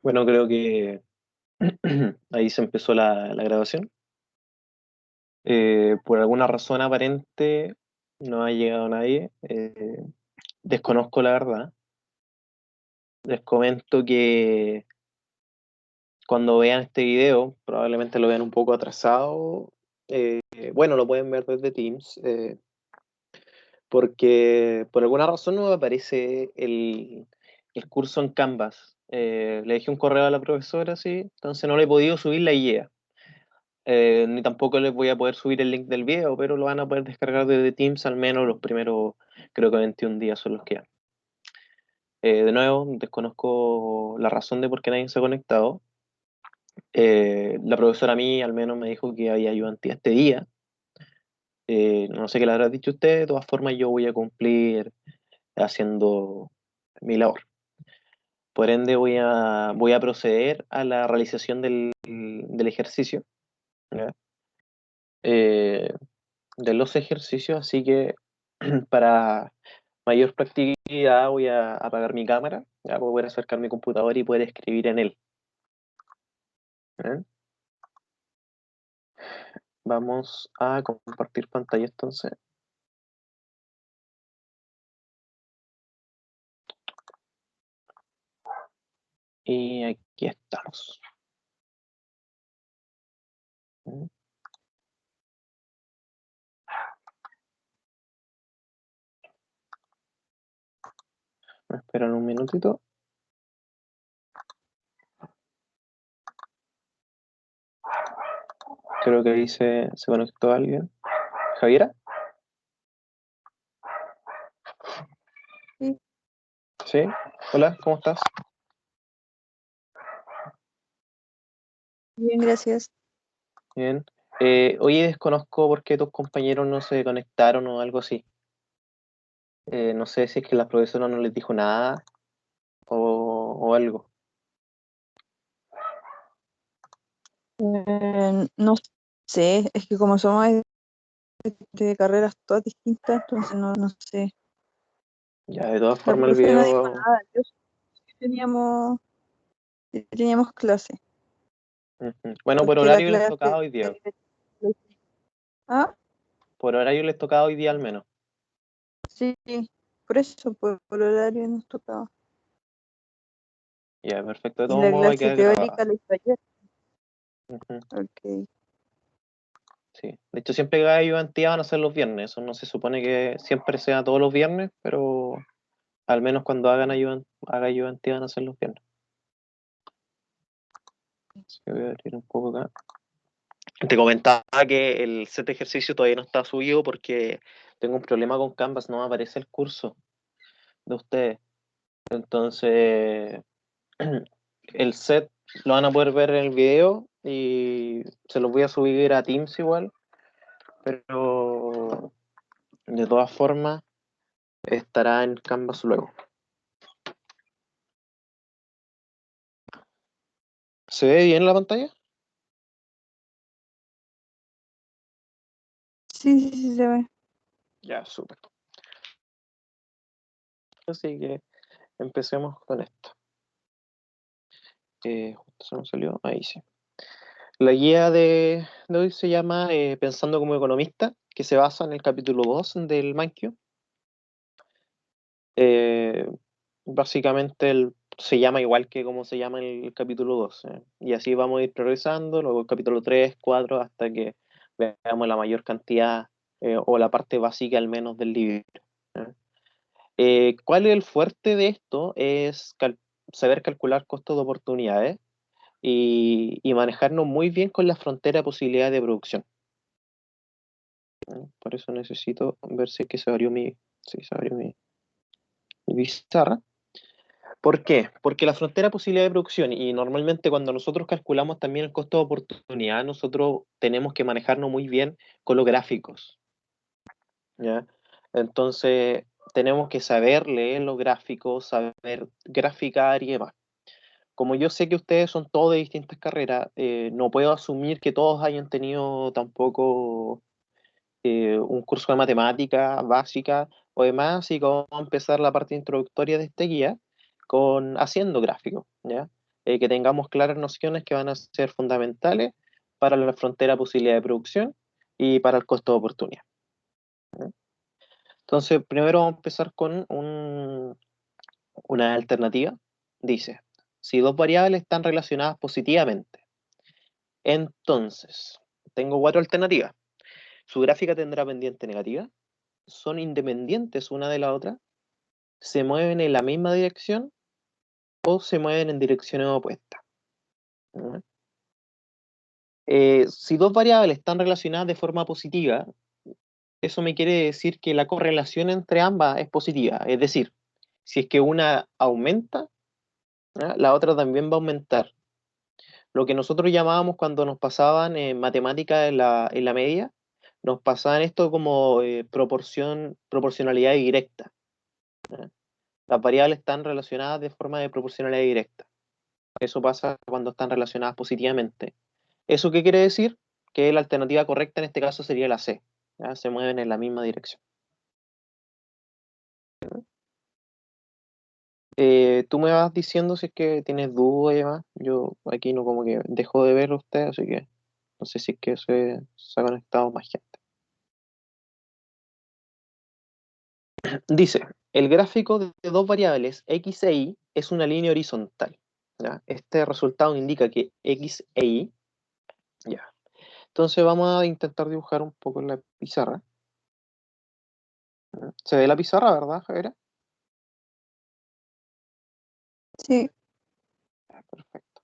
Bueno, creo que ahí se empezó la grabación. Por alguna razón aparente no ha llegado nadie. Desconozco la verdad. Les comento que cuando vean este video, probablemente lo vean un poco atrasado. Eh, bueno, lo pueden ver desde Teams, porque por alguna razón no me aparece el curso en Canvas. Le dejé un correo a la profesora, sí, entonces no le he podido subir la guía. Ni tampoco les voy a poder subir el link del video, pero lo van a poder descargar desde Teams al menos los primeros, creo que 21 días son los que quedan. De nuevo, desconozco la razón de por qué nadie se ha conectado. La profesora a mí al menos me dijo que había ayudantía este día. No sé qué le habrá dicho usted, de todas formas yo voy a cumplir haciendo mi labor. Por ende voy a proceder a la realización del ejercicio, ¿ya? Eh, de los ejercicios, así que para mayor practicidad voy a apagar mi cámara, ya para poder acercar mi computador y poder escribir en él. ¿Eh? Vamos a compartir pantalla entonces. Y aquí estamos. ¿Eh? Me esperan un minutito. Creo que ahí se conectó alguien. ¿Javiera? Sí, ¿Sí? Hola, ¿cómo estás? bien, gracias. Bien. Oye, desconozco por qué tus compañeros no se conectaron o algo así. No sé si es que la profesora no les dijo nada o algo. No sé, es que como somos de carreras todas distintas, entonces no sé. Ya, de todas La formas el profe no dijo video. nada, yo sé que teníamos clase, Ujú. Bueno, por porque la horario les clase... tocaba hoy día. Ah, Por horario les tocaba hoy día al menos. sí, por eso, por horario nos tocaba. Ya, perfecto. De Y todos la modos va a clase quedar grabada. teórica la hizo ayer. Ujú. Ok. Sí. De hecho, siempre que haga ayudantía van a ser los viernes. Eso no se supone que siempre sea todos los viernes, pero al menos cuando haga ayudantía van a ser los viernes. Así que voy a abrir un poco acá. Te comentaba que el set de ejercicio todavía no está subido porque tengo un problema con Canvas, no me aparece el curso de ustedes. Entonces, el set lo van a poder ver en el video y se los voy a subir a Teams igual, pero de todas formas estará en Canvas luego. ¿Se ve bien la pantalla? Sí, sí, sí, se ve. Ya, súper. Así que empecemos con esto. Justo se me salió, ahí sí. La guía de hoy se llama Pensando como economista, que se basa en el capítulo 2 del Mankio. Eh, Básicamente se llama igual que como se llama el capítulo 2. Y así vamos a ir progresando, luego el capítulo 3 4 hasta que veamos la mayor cantidad o la parte básica al menos del libro. ¿Eh? ¿Cuál es el fuerte de esto? Es saber calcular costos de oportunidades y manejarnos muy bien con la frontera de posibilidades de producción. Por eso necesito ver si es que se abrió sí, se abrió mi pizarra. ¿Por qué? Porque la frontera de posibilidad de producción y normalmente cuando nosotros calculamos también el costo de oportunidad, nosotros tenemos que manejarnos muy bien con los gráficos, ¿ya? Entonces tenemos que saber leer los gráficos, saber graficar y demás. Como yo sé que ustedes son todos de distintas carreras, no puedo asumir que todos hayan tenido tampoco un curso de matemática básica o demás, así que vamos a empezar la parte introductoria de este guía con haciendo gráficos, ¿ya? que tengamos claras nociones que van a ser fundamentales para la frontera de posibilidad de producción y para el costo de oportunidad. ¿Ya? Entonces, primero vamos a empezar con una alternativa. Dice, si dos variables están relacionadas positivamente, entonces, tengo cuatro alternativas. Su gráfica tendrá pendiente negativa, son independientes una de la otra, se mueven en la misma dirección o se mueven en direcciones opuestas. ¿Ya? Si dos variables están relacionadas de forma positiva, eso me quiere decir que la correlación entre ambas es positiva. Es decir, si es que una aumenta, ¿ya? La otra también va a aumentar. Lo que nosotros llamábamos cuando nos pasaban en matemática en la media, nos pasaban esto como proporcionalidad directa. ¿Ya? Las variables están relacionadas de forma de proporcionalidad directa. Eso pasa cuando están relacionadas positivamente. ¿Eso qué quiere decir? Que la alternativa correcta en este caso sería la C. ¿Ya? Se mueven en la misma dirección. Tú me vas diciendo si es que tienes dudas y demás. Yo aquí no como que dejo de ver a usted, así que no sé si es que se ha conectado más gente. Dice, el gráfico de dos variables x e y es una línea horizontal. ¿Ya? Este resultado indica que x e y, ya. Entonces vamos a intentar dibujar un poco en la pizarra. ¿Ya? Se ve la pizarra, ¿verdad, Javiera? Sí, Perfecto.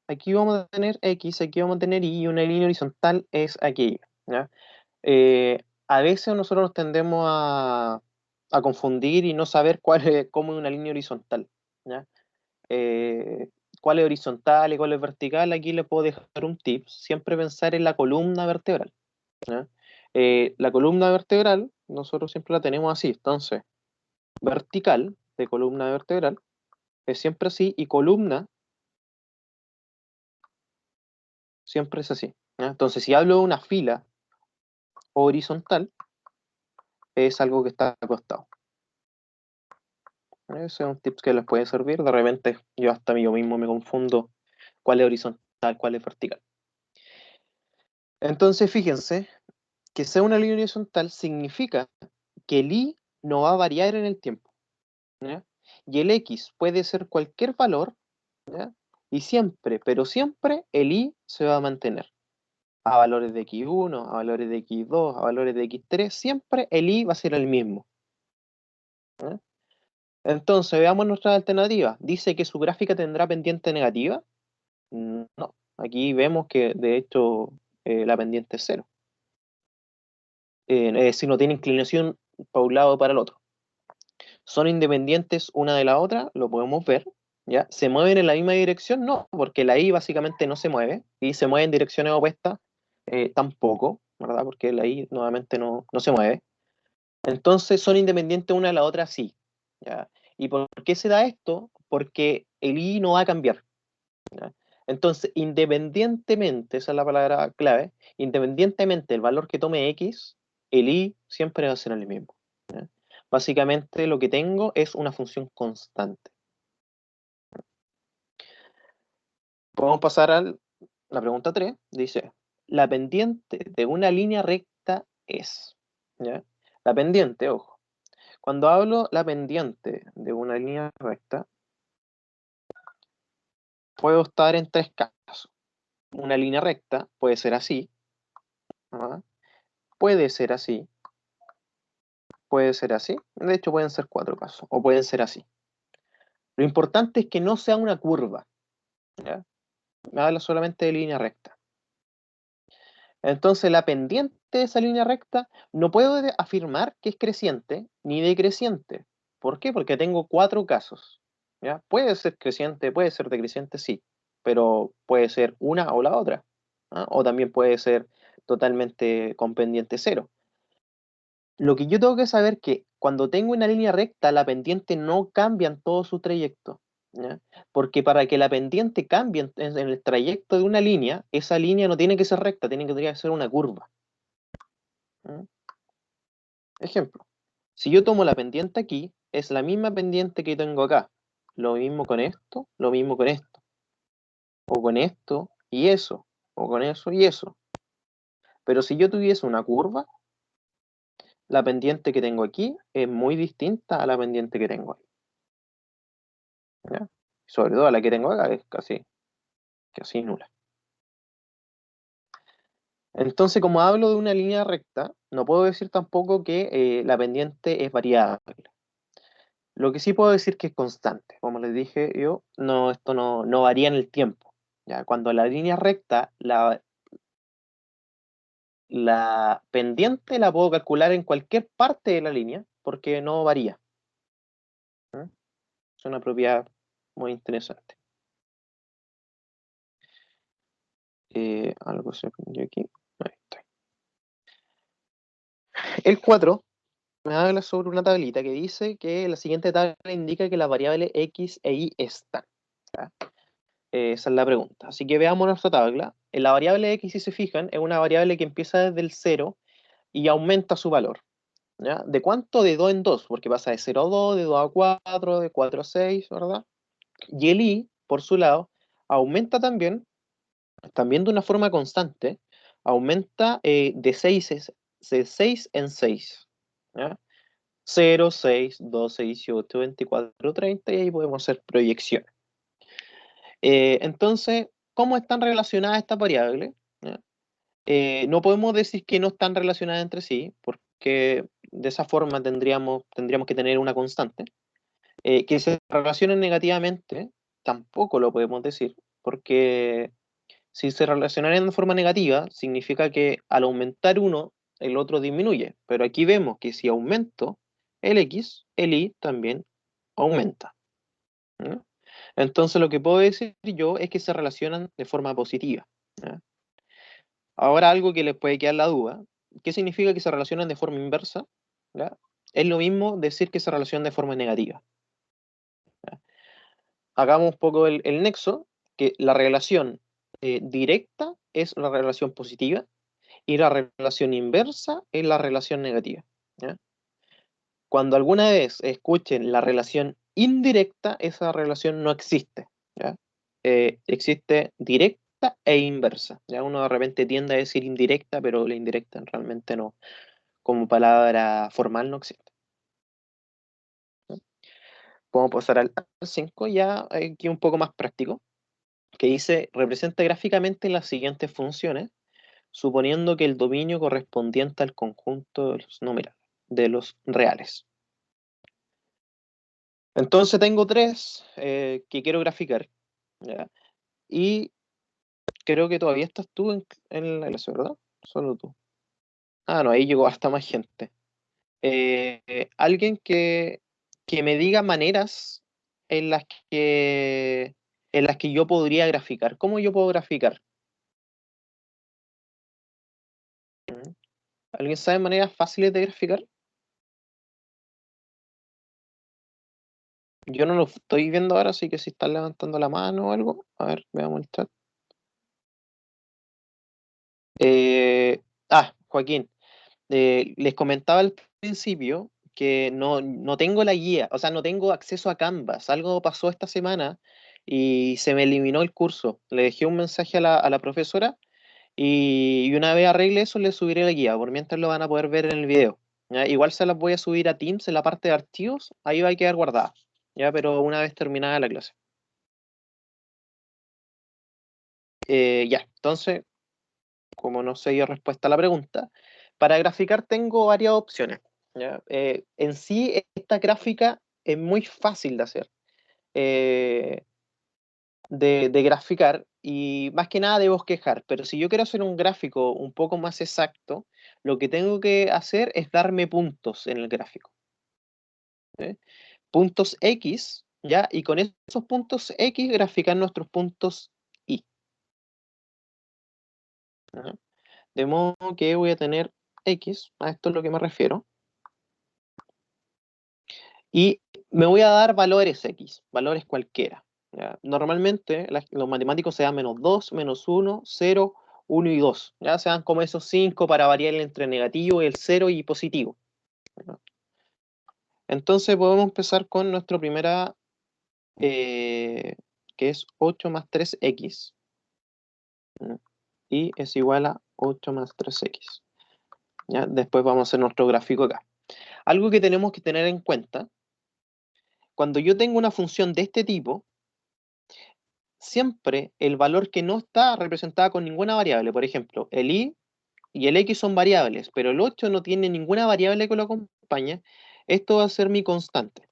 Aquí vamos a tener x, aquí vamos a tener y una línea horizontal es aquello. ¿Ya? A veces nosotros nos tendemos a confundir y no saber cómo es una línea horizontal. ¿Ya? Eh, cuál es horizontal y cuál es vertical. Aquí le puedo dejar un tip. Siempre pensar en la columna vertebral. ¿Ya? La columna vertebral, nosotros siempre la tenemos así. Entonces, vertical de columna vertebral es siempre así y columna siempre es así. ¿Ya? Entonces, si hablo de una fila horizontal, es algo que está acostado. Ese es un tip que les puede servir. De repente yo hasta yo mismo me confundo cuál es horizontal, cuál es vertical. Entonces fíjense que sea una línea horizontal significa que el y no va a variar en el tiempo. ¿Ya? Y el x puede ser cualquier valor, ¿ya? Y siempre, pero siempre el y se va a mantener. A valores de x1, a valores de x2, a valores de x3, siempre el y va a ser el mismo. ¿Ya? Entonces veamos nuestra alternativa. Dice que su gráfica tendrá pendiente negativa. No, aquí vemos que de hecho la pendiente es cero. Es decir, no tiene inclinación para un lado o para el otro. ¿Son independientes una de la otra? Lo podemos ver. ¿Ya? ¿Se mueven en la misma dirección? No, porque la I básicamente no se mueve. Y se mueve en direcciones opuestas tampoco, ¿verdad? Porque la I nuevamente no se mueve. Entonces, ¿son independientes una de la otra? Sí. ¿Ya? ¿Y por qué se da esto? Porque el I no va a cambiar. ¿Ya? Entonces, independientemente, esa es la palabra clave, independientemente del valor que tome X, el Y siempre va a ser el mismo. ¿Ya? Básicamente lo que tengo es una función constante. Podemos pasar a la pregunta 3. Dice, la pendiente de una línea recta es. ¿Ya? La pendiente, ojo. Cuando hablo la pendiente de una línea recta, puedo estar en tres casos. Una línea recta puede ser así, ¿verdad? Puede ser así, puede ser así. De hecho, pueden ser cuatro casos, o pueden ser así. Lo importante es que no sea una curva, ¿ya? Me habla solamente de línea recta. Entonces, la pendiente de esa línea recta no puedo afirmar que es creciente ni decreciente. ¿Por qué? Porque tengo cuatro casos, ¿ya? Puede ser creciente, puede ser decreciente, sí, pero puede ser una o la otra, ¿ah? O también puede ser totalmente con pendiente cero. Lo que yo tengo que saber que cuando tengo una línea recta, la pendiente no cambia en todo su trayecto, ¿ya? Porque para que la pendiente cambie en el trayecto de una línea, esa línea no tiene que ser recta, tendría que ser una curva. ¿Ya? Ejemplo, si yo tomo la pendiente aquí, es la misma pendiente que tengo acá. Lo mismo con esto, lo mismo con esto. o con esto y eso, o con eso y eso. Pero si yo tuviese una curva, la pendiente que tengo aquí es muy distinta a la pendiente que tengo ahí. ¿Ya? Sobre todo la que tengo acá es casi nula. Entonces, como hablo de una línea recta, no puedo decir tampoco que la pendiente es variable. Lo que sí puedo decir que es constante. Como les dije yo, no, esto no varía en el tiempo. ¿Ya? Cuando la línea es recta, la pendiente la puedo calcular en cualquier parte de la línea porque no varía. ¿Mm? Es una propiedad muy interesante. Algo se perdió aquí. Ahí está. El 4 me habla sobre una tablita que dice que la siguiente tabla indica que las variables x e y están. ¿Ya? Esa es la pregunta. Así que veamos nuestra tabla. En la variable x, si se fijan, es una variable que empieza desde el 0 y aumenta su valor. ¿Ya? ¿De cuánto? De 2 en 2, porque pasa de 0 a 2, de 2 a 4, de 4 a 6, ¿verdad? Y el y, por su lado, aumenta también de una forma constante, aumenta de 6 en 6. ¿Ya? 0, 6, 12, 18, 24, 30, y ahí podemos hacer proyección. Entonces, ¿cómo están relacionadas estas variables? ¿Ya? No podemos decir que no están relacionadas entre sí, porque de esa forma tendríamos que tener una constante. Que se relacionen negativamente, tampoco lo podemos decir, porque si se relacionaran de forma negativa, significa que al aumentar uno, el otro disminuye. Pero aquí vemos que si aumento el x, el y también aumenta. ¿Ya? Entonces lo que puedo decir yo es que se relacionan de forma positiva. ¿Ya? Ahora algo que les puede quedar la duda, ¿qué significa que se relacionan de forma inversa? ¿Ya? Es lo mismo decir que se relacionan de forma negativa. ¿Ya? Hagamos un poco el nexo, que la relación directa es la relación positiva y la relación inversa es la relación negativa. ¿Ya? Cuando alguna vez escuchen la relación indirecta, esa relación no existe. ¿Ya? Existe directa e inversa. ¿Ya? Uno de repente tiende a decir indirecta, pero la indirecta realmente no, como palabra formal no existe. ¿Ya? Podemos pasar al 5, ya aquí un poco más práctico, que dice, representa gráficamente las siguientes funciones, suponiendo que el dominio correspondiente al conjunto de los números, de los reales. Entonces tengo tres que quiero graficar, ¿ya? Y creo que todavía estás tú en la clase, ¿verdad? Solo tú. Ah, no, ahí llegó hasta más gente. Alguien que me diga maneras en las que yo podría graficar. ¿Cómo yo puedo graficar? ¿Mm? ¿Alguien sabe maneras fáciles de graficar? Yo no lo estoy viendo ahora, así que si están levantando la mano o algo, a ver, veamos el chat. Joaquín, les comentaba al principio que no tengo la guía, o sea, no tengo acceso a Canvas. Algo pasó esta semana y se me eliminó el curso. Le dejé un mensaje a la profesora y una vez arregle eso, le subiré la guía. Por mientras lo van a poder ver en el video. ¿Ya? Igual se las voy a subir a Teams en la parte de archivos, ahí va a quedar guardada. Ya, pero una vez terminada la clase. Ya, entonces, como no sé yo respuesta a la pregunta, para graficar tengo varias opciones. ¿Ya? En sí, esta gráfica es muy fácil de hacer, eh, de graficar y más que nada de bosquejar, pero si yo quiero hacer un gráfico un poco más exacto, lo que tengo que hacer es darme puntos en el gráfico. ¿Sí? Puntos X, ¿ya? Y con esos puntos X graficar nuestros puntos Y. ¿Ya? De modo que voy a tener X, a esto es lo que me refiero, y me voy a dar valores X, valores cualquiera. ¿Ya? Normalmente los matemáticos se dan -2, -1, 0, 1 y 2. ¿Ya? Se dan como esos 5 para variar entre negativo, el 0 y positivo. ¿Ya? Entonces podemos empezar con nuestra primera que es 8 más 3x. Y es igual a 8 más 3x. ¿Ya? Después vamos a hacer nuestro gráfico acá. Algo que tenemos que tener en cuenta, cuando yo tengo una función de este tipo, siempre el valor que no está representada con ninguna variable, por ejemplo, el y el x son variables, pero el 8 no tiene ninguna variable que lo acompañe, esto va a ser mi constante.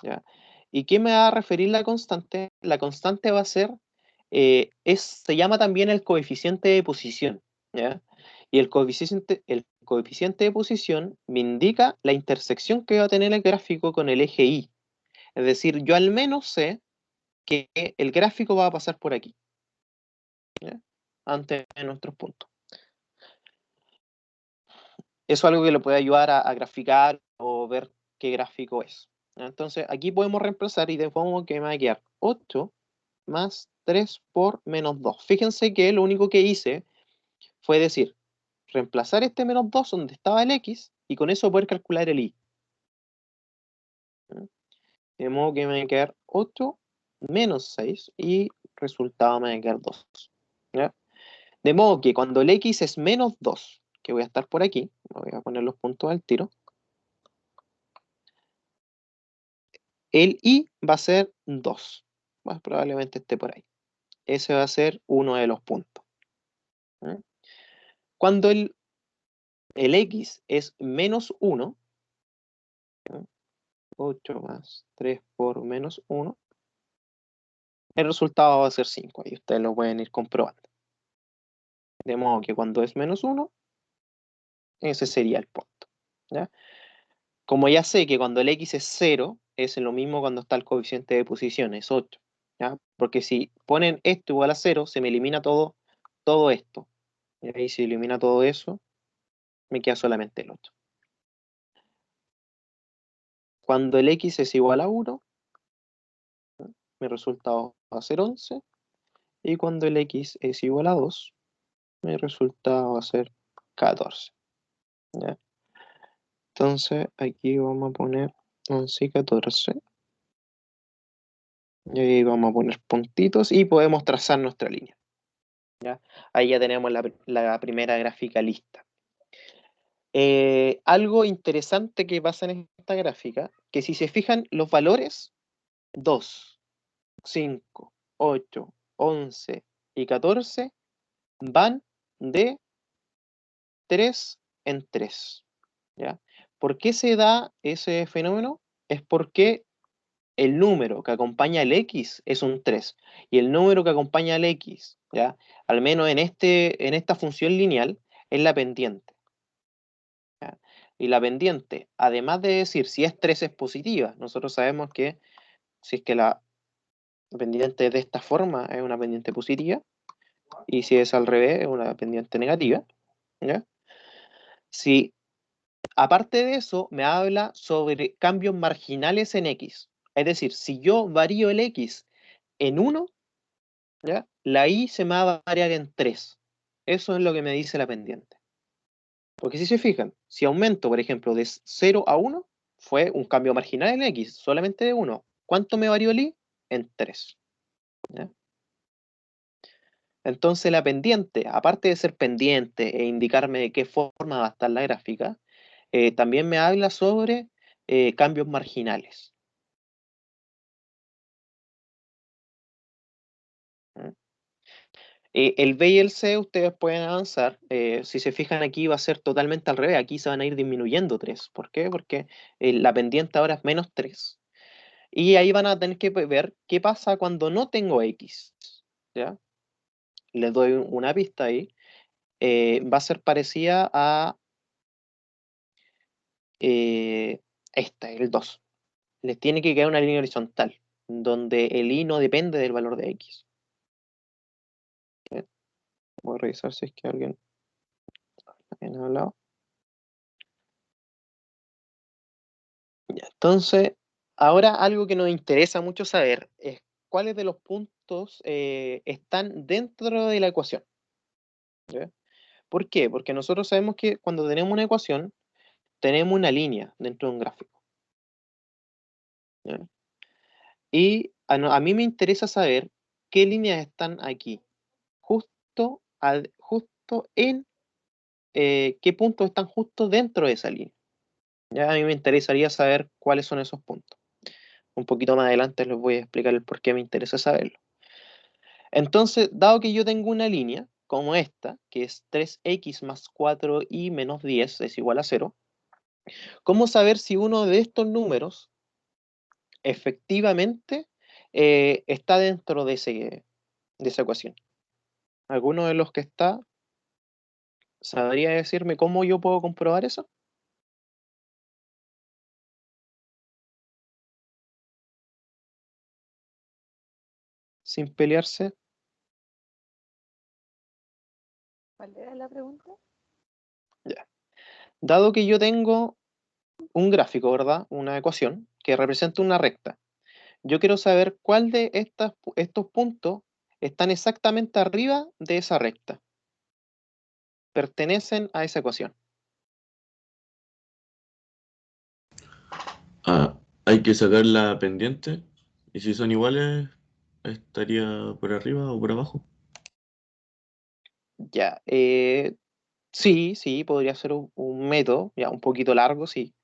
¿Ya? ¿Y qué me va a referir la constante? La constante va a ser, se llama también el coeficiente de posición. ¿Ya? Y el coeficiente de posición me indica la intersección que va a tener el gráfico con el eje y. Es decir, yo al menos sé que el gráfico va a pasar por aquí, ¿ya? Antes de nuestros puntos. Eso es algo que le puede ayudar a graficar o ver qué gráfico es. ¿Ya? Entonces, aquí podemos reemplazar y de modo que me va a quedar 8 más 3 por menos 2. Fíjense que lo único que hice fue decir, reemplazar este menos 2 donde estaba el x y con eso poder calcular el y. ¿Ya? De modo que me va a quedar 8 menos 6 y resultado me va a quedar 2. ¿Ya? De modo que cuando el x es menos 2, que voy a estar por aquí, voy a poner los puntos al tiro, el i va a ser 2. Más probablemente esté por ahí. Ese va a ser uno de los puntos. ¿Eh? Cuando el x es menos 1, 8 más 3 por menos 1, el resultado va a ser 5. Ahí ustedes lo pueden ir comprobando. De modo que cuando es menos 1, ese sería el punto. ¿Ya? Como ya sé que cuando el x es 0, es lo mismo cuando está el coeficiente de posición, es 8. ¿Ya? Porque si ponen esto igual a 0, se me elimina todo esto. Y ahí se elimina todo eso, me queda solamente el 8. Cuando el x es igual a 1, mi resultado va a ser 11. Y cuando el x es igual a 2, mi resultado va a ser 14. ¿Ya? Entonces aquí vamos a poner 11 y 14. Y ahí vamos a poner puntitos y podemos trazar nuestra línea. ¿Ya? Ahí ya tenemos la primera gráfica lista. Algo interesante que pasa en esta gráfica, que si se fijan los valores 2, 5, 8, 11 y 14 van de 3 en 3. ¿Ya? ¿Por qué se da ese fenómeno? Es porque el número que acompaña al x es un 3 y el número que acompaña al x, ¿ya? Al menos en esta función lineal, es la pendiente. ¿Ya? Y la pendiente, además de decir si es 3 es positiva, nosotros sabemos que si es que la pendiente de esta forma es una pendiente positiva y si es al revés es una pendiente negativa. ¿Ya? Si aparte de eso, me habla sobre cambios marginales en x. Es decir, si yo varío el x en 1, ¿ya? La y se me va a variar en 3. Eso es lo que me dice la pendiente. Porque si se fijan, si aumento, por ejemplo, de 0 a 1, fue un cambio marginal en x, solamente de 1. ¿Cuánto me varió el y? En 3. ¿Ya? Entonces la pendiente, aparte de ser pendiente e indicarme de qué forma va a estar la gráfica, también me habla sobre cambios marginales. ¿Mm? El B y el C ustedes pueden avanzar. Si se fijan aquí va a ser totalmente al revés. Aquí se van a ir disminuyendo 3. ¿Por qué? Porque la pendiente ahora es menos 3. Y ahí van a tener que ver qué pasa cuando no tengo X. ¿Ya? Les doy una pista ahí. Va a ser parecida a esta, el 2. Les tiene que quedar una línea horizontal, donde el I no depende del valor de X. ¿Ya? Voy a revisar si es que alguien ha hablado. Ya, entonces, ahora algo que nos interesa mucho saber es cuáles de los puntos están dentro de la ecuación. ¿Ya? ¿Por qué? Porque nosotros sabemos que cuando tenemos una ecuación, tenemos una línea dentro de un gráfico. ¿Ya? Y a mí me interesa saber qué líneas están aquí. Justo en qué puntos están justo dentro de esa línea. Ya a mí me interesaría saber cuáles son esos puntos. Un poquito más adelante les voy a explicar el por qué me interesa saberlo. Entonces, dado que yo tengo una línea como esta, que es 3x más 4y menos 10 es igual a 0, ¿cómo saber si uno de estos números efectivamente está dentro de esa ecuación? ¿Alguno de los que está sabría decirme cómo yo puedo comprobar eso? Sin pelearse. ¿Cuál era la pregunta? Ya. Dado que yo tengo un gráfico, ¿verdad? Una ecuación que representa una recta. Yo quiero saber cuál de estos puntos están exactamente arriba de esa recta. Pertenecen a esa ecuación. Ah, hay que sacar la pendiente. Y si son iguales, estaría por arriba o por abajo. Ya. Sí, podría ser un método, ya un poquito largo, sí.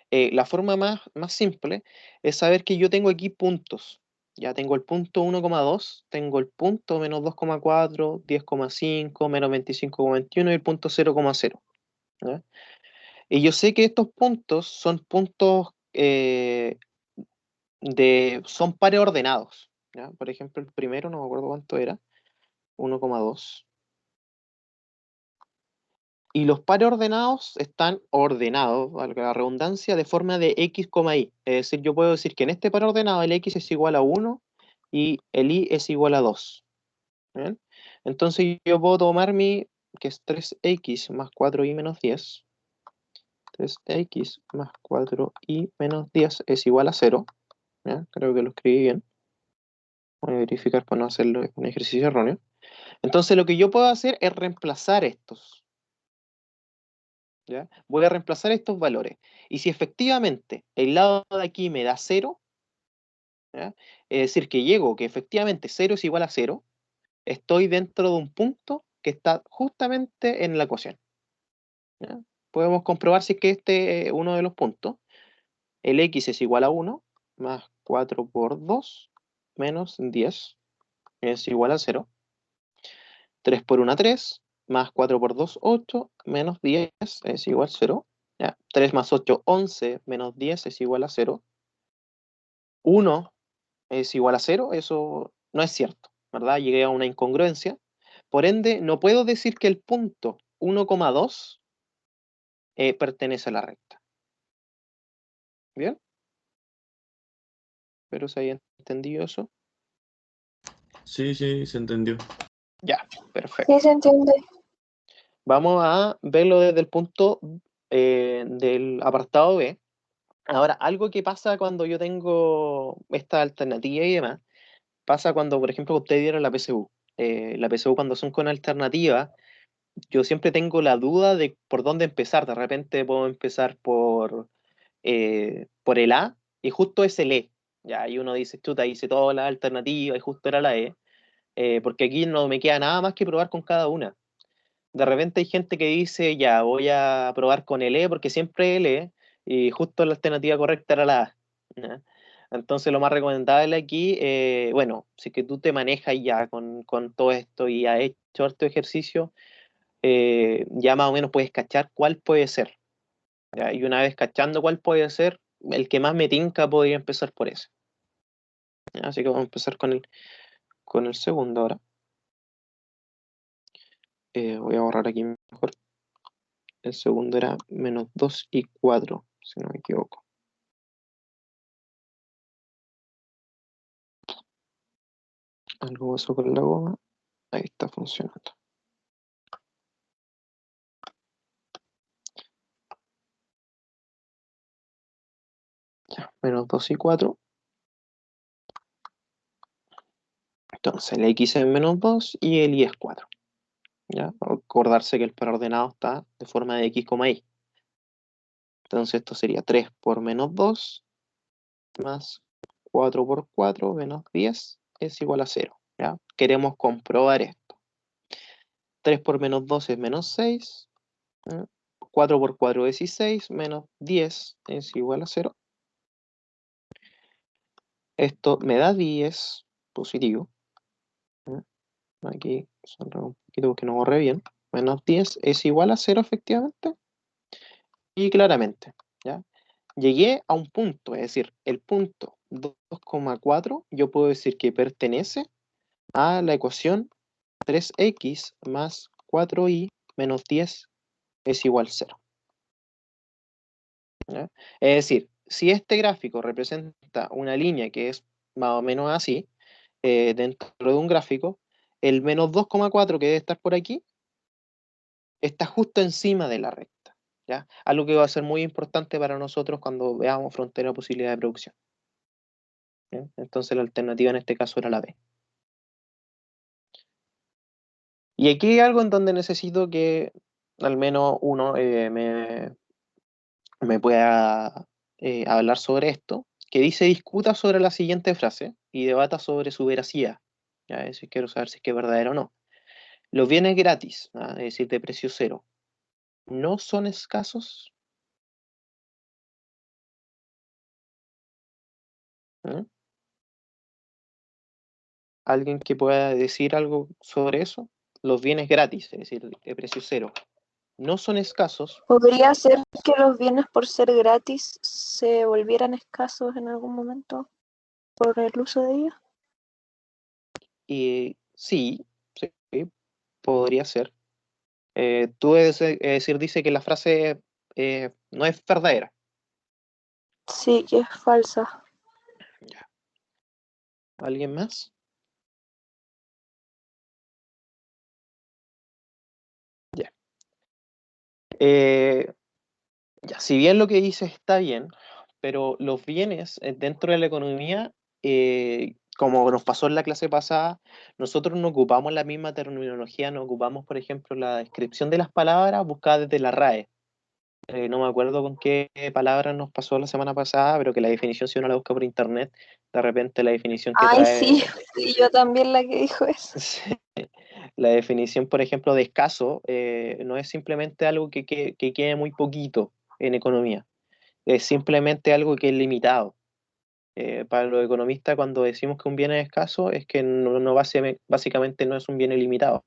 La forma más simple es saber que yo tengo aquí puntos. Ya tengo el punto 1,2, tengo el punto menos 2,4, 10,5, menos 25,21 y el punto 0,0. ¿Ya? Y yo sé que estos puntos son puntos son pares ordenados. ¿Ya? Por ejemplo, el primero, no me acuerdo cuánto era, 1,2. Y los pares ordenados están ordenados, valga la redundancia, de forma de x, y. Es decir, yo puedo decir que en este par ordenado el x es igual a 1 y el y es igual a 2. ¿Bien? Entonces yo puedo tomar que es 3x más 4y menos 10. 3x más 4y menos 10 es igual a 0. ¿Ya? Creo que lo escribí bien. Voy a verificar para no hacerlo un ejercicio erróneo. Entonces lo que yo puedo hacer es reemplazar estos. ¿Ya? Voy a reemplazar estos valores. Y si efectivamente el lado de aquí me da 0, ¿ya? Es decir, que llego que efectivamente 0 es igual a 0, estoy dentro de un punto que está justamente en la ecuación. ¿Ya? Podemos comprobar si es que este es uno de los puntos. El x es igual a 1, más 4 por 2, menos 10, es igual a 0. 3 por 1, 3, más 4 por 2, 8, menos 10 es igual a 0. ¿Ya? 3 más 8, 11, menos 10 es igual a 0. 1 es igual a 0, eso no es cierto, ¿verdad? Llegué a una incongruencia. Por ende, no puedo decir que el punto 1,2 pertenece a la recta. ¿Bien? Espero se haya entendido eso. Sí, sí, se entendió. Ya, perfecto. Sí, se entiende. Vamos a verlo desde el punto del apartado B. Ahora, algo que pasa cuando yo tengo esta alternativa y demás, pasa cuando, por ejemplo, ustedes dieron la PSU. La PSU cuando son con alternativa, yo siempre tengo la duda de por dónde empezar. De repente puedo empezar por el A y justo es el E. Ya, y uno dice, chuta, hice todas las alternativas y justo era la E. Porque aquí no me queda nada más que probar con cada una. De repente hay gente que dice, ya, voy a probar con el E porque siempre el E, y justo la alternativa correcta era la A. ¿Ya? Entonces lo más recomendable aquí, bueno, si es que tú te manejas ya con todo esto y has hecho harto ejercicio, ya más o menos puedes cachar cuál puede ser. ¿Ya? Y una vez cachando cuál puede ser, el que más me tinca podría empezar por ese. ¿Ya? Así que vamos a empezar con el segundo ahora. Voy a borrar aquí mejor. El segundo era menos 2 y 4 si no me equivoco. Algo pasó con la goma. Ahí está funcionando. Ya, menos 2 y 4. Entonces el x es menos 2 y el y es 4. ¿Ya? Acordarse que el paraordenado está de forma de x, y. Entonces esto sería 3 por menos 2 más 4 por 4 menos 10 es igual a 0. ¿ya? Queremos comprobar esto. 3 por menos 2 es menos 6. 4 por 4 es 16, menos 10 es igual a 0. Esto me da 10 positivo. Aquí sonríe un poquito porque no borré bien. Menos 10 es igual a 0 efectivamente. Y claramente, ¿ya? Llegué a un punto, es decir, el punto 2,4 yo puedo decir que pertenece a la ecuación 3x más 4y menos 10 es igual a 0. ¿Ya? Es decir, si este gráfico representa una línea que es más o menos así, dentro de un gráfico, el menos 2,4 que debe estar por aquí está justo encima de la recta, ¿ya? Algo que va a ser muy importante para nosotros cuando veamos frontera de posibilidad de producción, ¿ya? Entonces la alternativa en este caso era la B. Y aquí hay algo en donde necesito que al menos uno me pueda hablar sobre esto, que dice discuta sobre la siguiente frase y debata sobre su veracidad. ¿Ya? Es decir, quiero saber si es que es verdadero o no. Los bienes gratis, ¿ah? Es decir, de precio cero, ¿no son escasos? ¿Mm? ¿Alguien que pueda decir algo sobre eso? Los bienes gratis, es decir, de precio cero, ¿no son escasos? ¿Podría ser que los bienes por ser gratis se volvieran escasos en algún momento por el uso de ellos? Y sí, sí, podría ser. Tú es decir, dice que la frase no es verdadera. Sí, que es falsa. Ya. ¿Alguien más? Ya. Ya, si bien lo que dice está bien, pero los bienes dentro de la economía, como nos pasó en la clase pasada, nosotros no ocupamos la misma terminología, no ocupamos, por ejemplo, la descripción de las palabras buscadas desde la RAE. No me acuerdo con qué palabra nos pasó la semana pasada, pero que la definición, si uno la busca por internet, de repente la definición que Ay, sí, trae, sí, yo también la que dijo eso. la definición, por ejemplo, de escaso, no es simplemente algo que quede muy poquito en economía, es simplemente algo que es limitado. Para los economistas, cuando decimos que un bien es escaso, es que básicamente no es un bien ilimitado.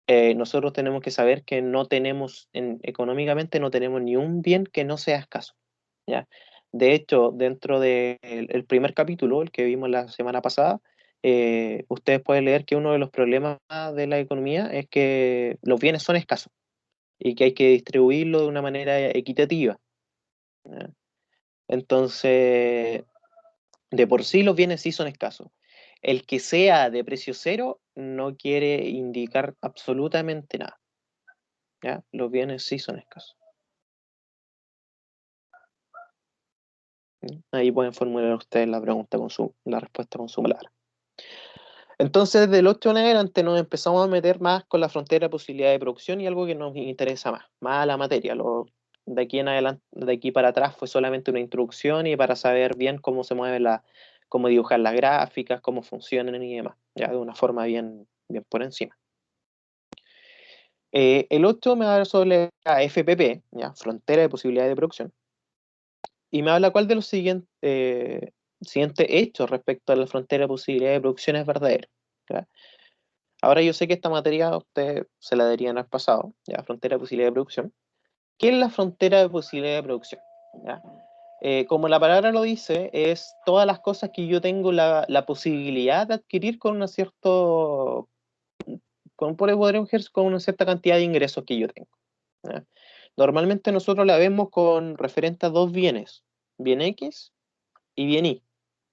Nosotros tenemos que saber que no tenemos, económicamente no tenemos ni un bien que no sea escaso, ¿ya? De hecho, dentro del el primer capítulo, el que vimos la semana pasada, ustedes pueden leer que uno de los problemas de la economía es que los bienes son escasos y que hay que distribuirlo de una manera equitativa, ¿ya? Entonces, de por sí los bienes sí son escasos. El que sea de precio cero no quiere indicar absolutamente nada, ¿ya? Los bienes sí son escasos. ¿Sí? Ahí pueden formular ustedes la pregunta la respuesta con su palabra. Entonces, del 8 en adelante nos empezamos a meter más con la frontera de posibilidad de producción y algo que nos interesa más a la materia. De aquí en adelante, de aquí para atrás fue solamente una introducción y para saber bien cómo se mueve cómo dibujar las gráficas, cómo funcionan y demás, ya de una forma bien por encima. El 8 me habla sobre la FPP, ¿ya? Frontera de posibilidad de producción, y me habla cuál de los siguientes hechos respecto a la frontera de posibilidad de producción es verdadero, ¿ya? Ahora yo sé que esta materia a usted se la darían al pasado, ¿ya? Frontera de posibilidad de producción. ¿Qué es la frontera de posibilidad de producción? ¿Ya? Como la palabra lo dice, es todas las cosas que yo tengo la posibilidad de adquirir con una cierto, podríamos decir, con una cierta cantidad de ingresos que yo tengo, ¿ya? Normalmente nosotros la vemos con referente a dos bienes, bien X y bien Y,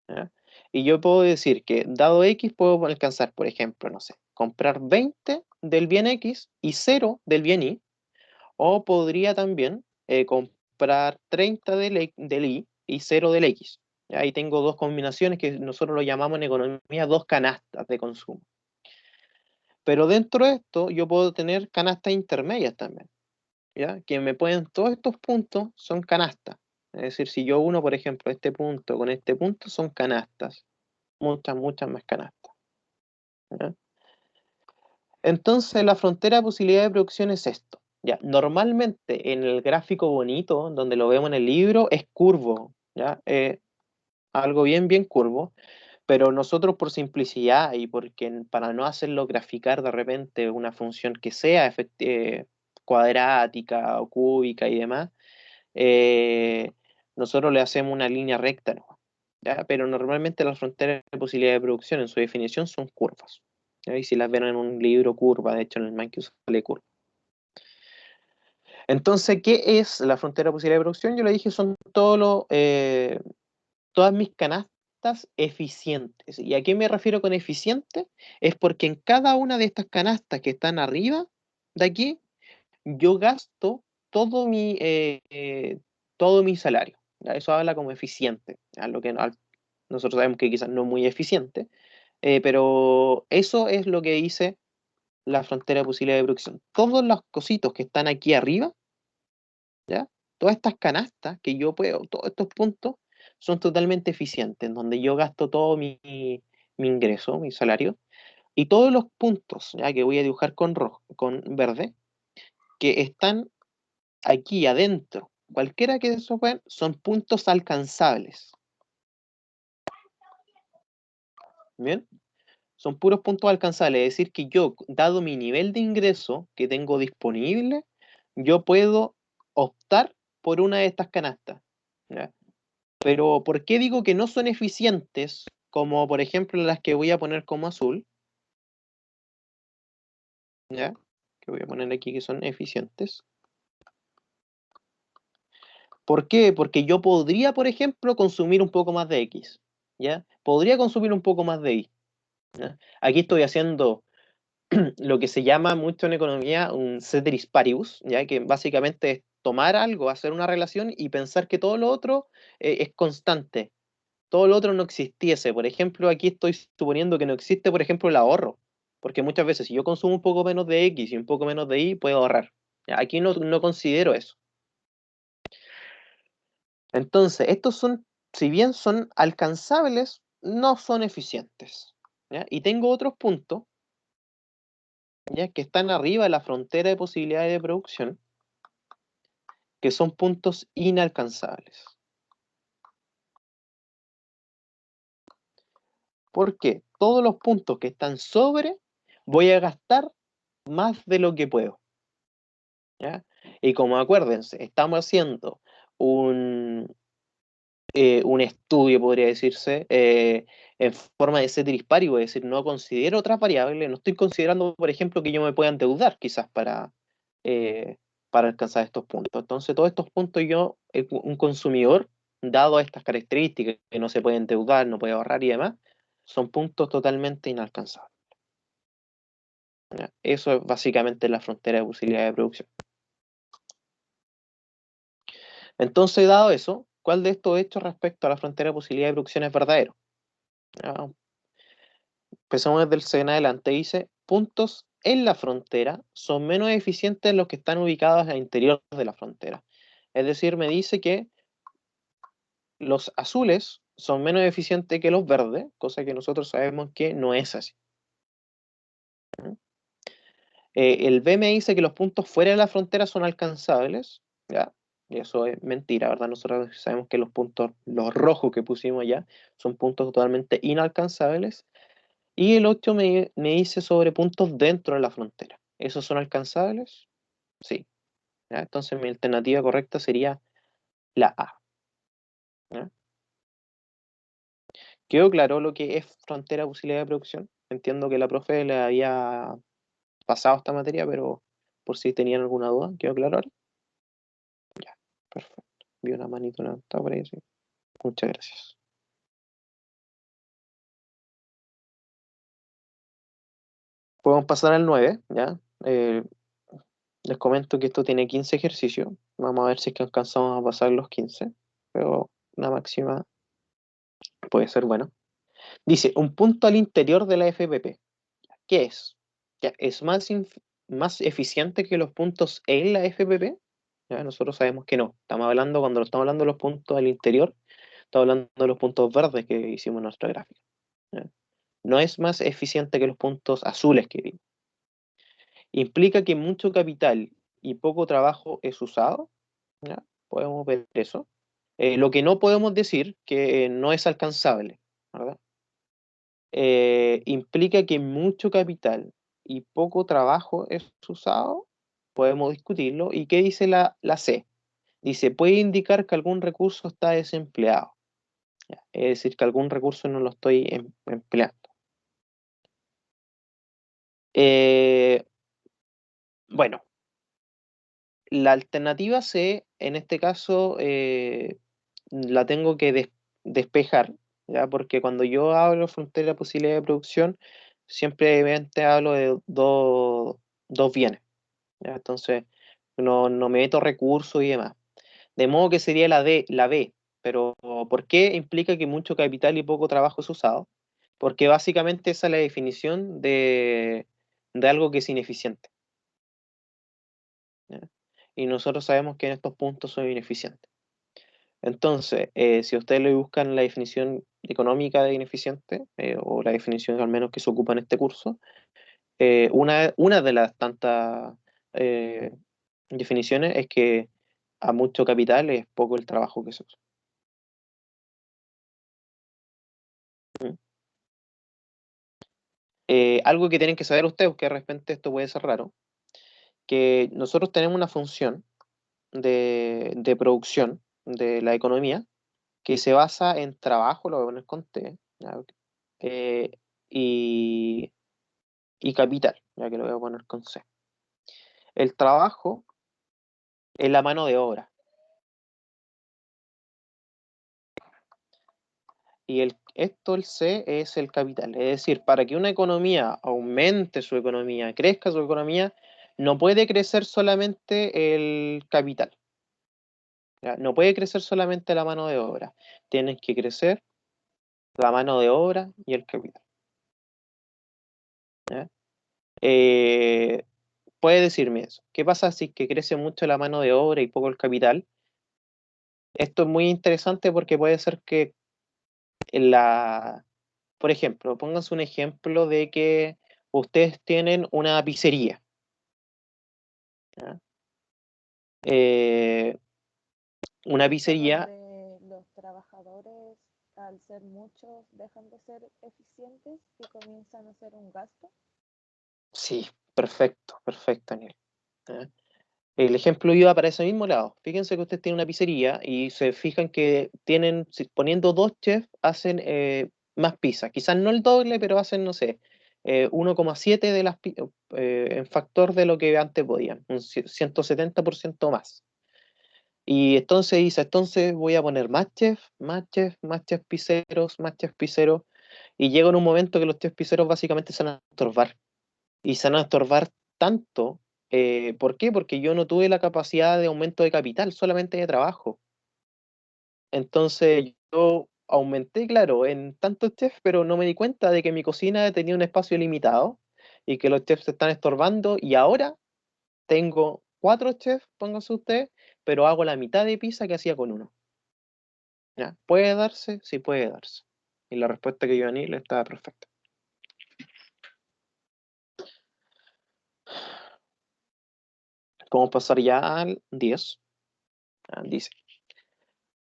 ¿ya? Y yo puedo decir que dado X puedo alcanzar, por ejemplo, no sé, comprar 20 del bien X y 0 del bien Y, o podría también comprar 30 del Y y 0 del X. Ahí tengo dos combinaciones que nosotros lo llamamos en economía dos canastas de consumo. Pero dentro de esto yo puedo tener canastas intermedias también, ¿ya? Todos estos puntos son canastas. Es decir, si yo uno, por ejemplo, este punto con este punto son canastas. Muchas más canastas. ¿ya? Entonces, la frontera de posibilidad de producción es esto. ¿Ya? Normalmente, en el gráfico bonito, donde lo vemos en el libro, es curvo, ¿ya? Algo bien, bien curvo. Pero nosotros por simplicidad y porque para no hacerlo graficar de repente una función que sea cuadrática o cúbica y demás, eh, nosotros le hacemos una línea recta, ¿no? ¿Ya? Pero normalmente las fronteras de posibilidad de producción en su definición son curvas. ¿Ya? Y si las ven en un libro curva, de hecho en el Manque sale curva. Entonces, ¿qué es la frontera de posibilidad de producción? Yo le dije, son todas mis canastas eficientes. ¿Y a qué me refiero con eficiente? Es porque en cada una de estas canastas que están arriba de aquí, yo gasto todo mi salario. ¿Ya? Eso habla como eficiente, ¿ya? Nosotros sabemos que quizás no es muy eficiente, pero eso es lo que dice la frontera de posibilidad de producción. Todos los cositos que están aquí arriba, ¿ya? Todas estas canastas que yo puedo, todos estos puntos, son totalmente eficientes, en donde yo gasto todo mi ingreso, mi salario, y todos los puntos, ¿ya? Que voy a dibujar con rojo, con verde, que están aquí adentro, cualquiera que esos sean, son puntos alcanzables. ¿Bien? Son puros puntos alcanzables, es decir, que yo, dado mi nivel de ingreso que tengo disponible, yo puedo optar por una de estas canastas. ¿Ya? Pero, ¿por qué digo que no son eficientes? Como por ejemplo las que voy a poner como azul, ¿ya? Que voy a poner aquí que son eficientes. ¿Por qué? Porque yo podría, por ejemplo, consumir un poco más de X, ¿ya? Podría consumir un poco más de Y, ¿ya? Aquí estoy haciendo lo que se llama mucho en economía un ceteris paribus, ¿ya? Que básicamente es tomar algo, hacer una relación y pensar que todo lo otro es constante. Todo lo otro no existiese. Por ejemplo, aquí estoy suponiendo que no existe, por ejemplo, el ahorro. Porque muchas veces si yo consumo un poco menos de X y un poco menos de Y, puedo ahorrar. ¿Ya? Aquí no considero eso. Entonces, estos son, si bien son alcanzables, no son eficientes. ¿Ya? Y tengo otros puntos, ¿ya? Que están arriba de la frontera de posibilidades de producción, que son puntos inalcanzables. ¿Por qué? Todos los puntos que están sobre, voy a gastar más de lo que puedo. ¿Ya? Y como acuérdense, estamos haciendo un estudio, podría decirse, en forma de ceteris paribus, es decir, no considero otras variables, no estoy considerando, por ejemplo, que yo me pueda endeudar quizás eh, para alcanzar estos puntos. Entonces, todos estos puntos yo, un consumidor, dado estas características, que no se puede endeudar, no puede ahorrar y demás, son puntos totalmente inalcanzables. ¿Ya? Eso es básicamente la frontera de posibilidad de producción. Entonces, dado eso, ¿cuál de estos hechos respecto a la frontera de posibilidad de producción es verdadero? ¿Ya? Empezamos desde el C en adelante. Dice, puntos en la frontera son menos eficientes los que están ubicados al interior de la frontera. Es decir, me dice que los azules son menos eficientes que los verdes, cosa que nosotros sabemos que no es así. El B me dice que los puntos fuera de la frontera son alcanzables, ¿ya? Y eso es mentira, ¿verdad? Nosotros sabemos que los puntos, los rojos que pusimos allá, son puntos totalmente inalcanzables. Y el 8 me dice sobre puntos dentro de la frontera. ¿Esos son alcanzables? Sí. ¿Ya? Entonces mi alternativa correcta sería la A. ¿Ya? ¿Quedó claro lo que es frontera de posibilidad de producción? Entiendo que la profe le había pasado esta materia, pero por si tenían alguna duda, ¿quedó claro ahora? Ya, perfecto. Vi una manito levantada por ahí, sí. Muchas gracias. Podemos pasar al 9, ¿ya? Les comento que esto tiene 15 ejercicios. Vamos a ver si es que alcanzamos a pasar los 15, pero una máxima puede ser bueno. Dice, un punto al interior de la FPP. ¿Qué es? ¿Ya es más eficiente que los puntos en la FPP? ¿Ya? Nosotros sabemos que no. Cuando estamos hablando de los puntos al interior, estamos hablando de los puntos verdes que hicimos en nuestra gráfica. ¿Ya? no es más eficiente que los puntos azules que vi. Implica que mucho capital y poco trabajo es usado. ¿Ya? Podemos ver eso. Lo que no podemos decir que no es alcanzable, ¿verdad? Implica que mucho capital y poco trabajo es usado, podemos discutirlo. ¿Y qué dice la C? Dice, puede indicar que algún recurso está desempleado. ¿Ya? Es decir, que algún recurso no lo estoy empleando. Bueno, la alternativa C, en este caso, la tengo que despejar, ¿ya? Porque cuando yo hablo de frontera de posibilidad de producción, siempre hablo de dos bienes, ¿ya? Entonces, no me meto recursos y demás. De modo que sería la B, pero ¿por qué implica que mucho capital y poco trabajo es usado? Porque básicamente esa es la definición de algo que es ineficiente, ¿ya? Y nosotros sabemos que en estos puntos son ineficientes. Entonces, si ustedes le buscan la definición económica de ineficiente, o la definición al menos que se ocupa en este curso, una de las tantas eh, definiciones es que a mucho capital es poco el trabajo que se usa. ¿Mm? Algo que tienen que saber ustedes, que de repente esto puede ser raro, que nosotros tenemos una función de producción de la economía que se basa en trabajo, lo voy a poner con T, ¿ya? Eh, y, y capital, ya que lo voy a poner con C. El trabajo es la mano de obra y el C es el capital. Es decir, para que una economía aumente su economía, crezca su economía, no puede crecer solamente el capital, ¿ya? No puede crecer solamente la mano de obra. Tienen que crecer la mano de obra y el capital, ¿ya? Eh, puede decirme eso. ¿Qué pasa si que crece mucho la mano de obra y poco el capital? Esto es muy interesante porque puede ser que por ejemplo, pónganse un ejemplo de que ustedes tienen una pizzería, ¿ya? Eh, una pizzería, Donde los trabajadores, al ser muchos, dejan de ser eficientes y comienzan a hacer un gasto. sí, perfecto, perfecto, Daniel. ¿Ya? El ejemplo iba para ese mismo lado. Fíjense que ustedes tienen una pizzería y se fijan que tienen, poniendo dos chefs, hacen más pizzas. Quizás no el doble, pero hacen, no sé, 1,7 de en factor de lo que antes podían, un 170% más. Y entonces dice, entonces voy a poner más chefs, más chefs, más chefs pizzeros, más chefs pizzeros. Y llega en un momento que los chefs pizzeros básicamente se van a estorbar. Y se van a estorbar tanto. ¿Por qué? Porque yo no tuve la capacidad de aumento de capital, solamente de trabajo. Entonces yo aumenté, claro, en tantos chefs, pero no me di cuenta de que mi cocina tenía un espacio limitado y que los chefs se están estorbando y ahora tengo 4 chefs, pónganse ustedes, pero hago la mitad de pizza que hacía con uno. ¿Ya? ¿Puede darse? Sí puede darse. Y la respuesta que dio Daniel estaba perfecta. Podemos pasar ya al 10. Dice,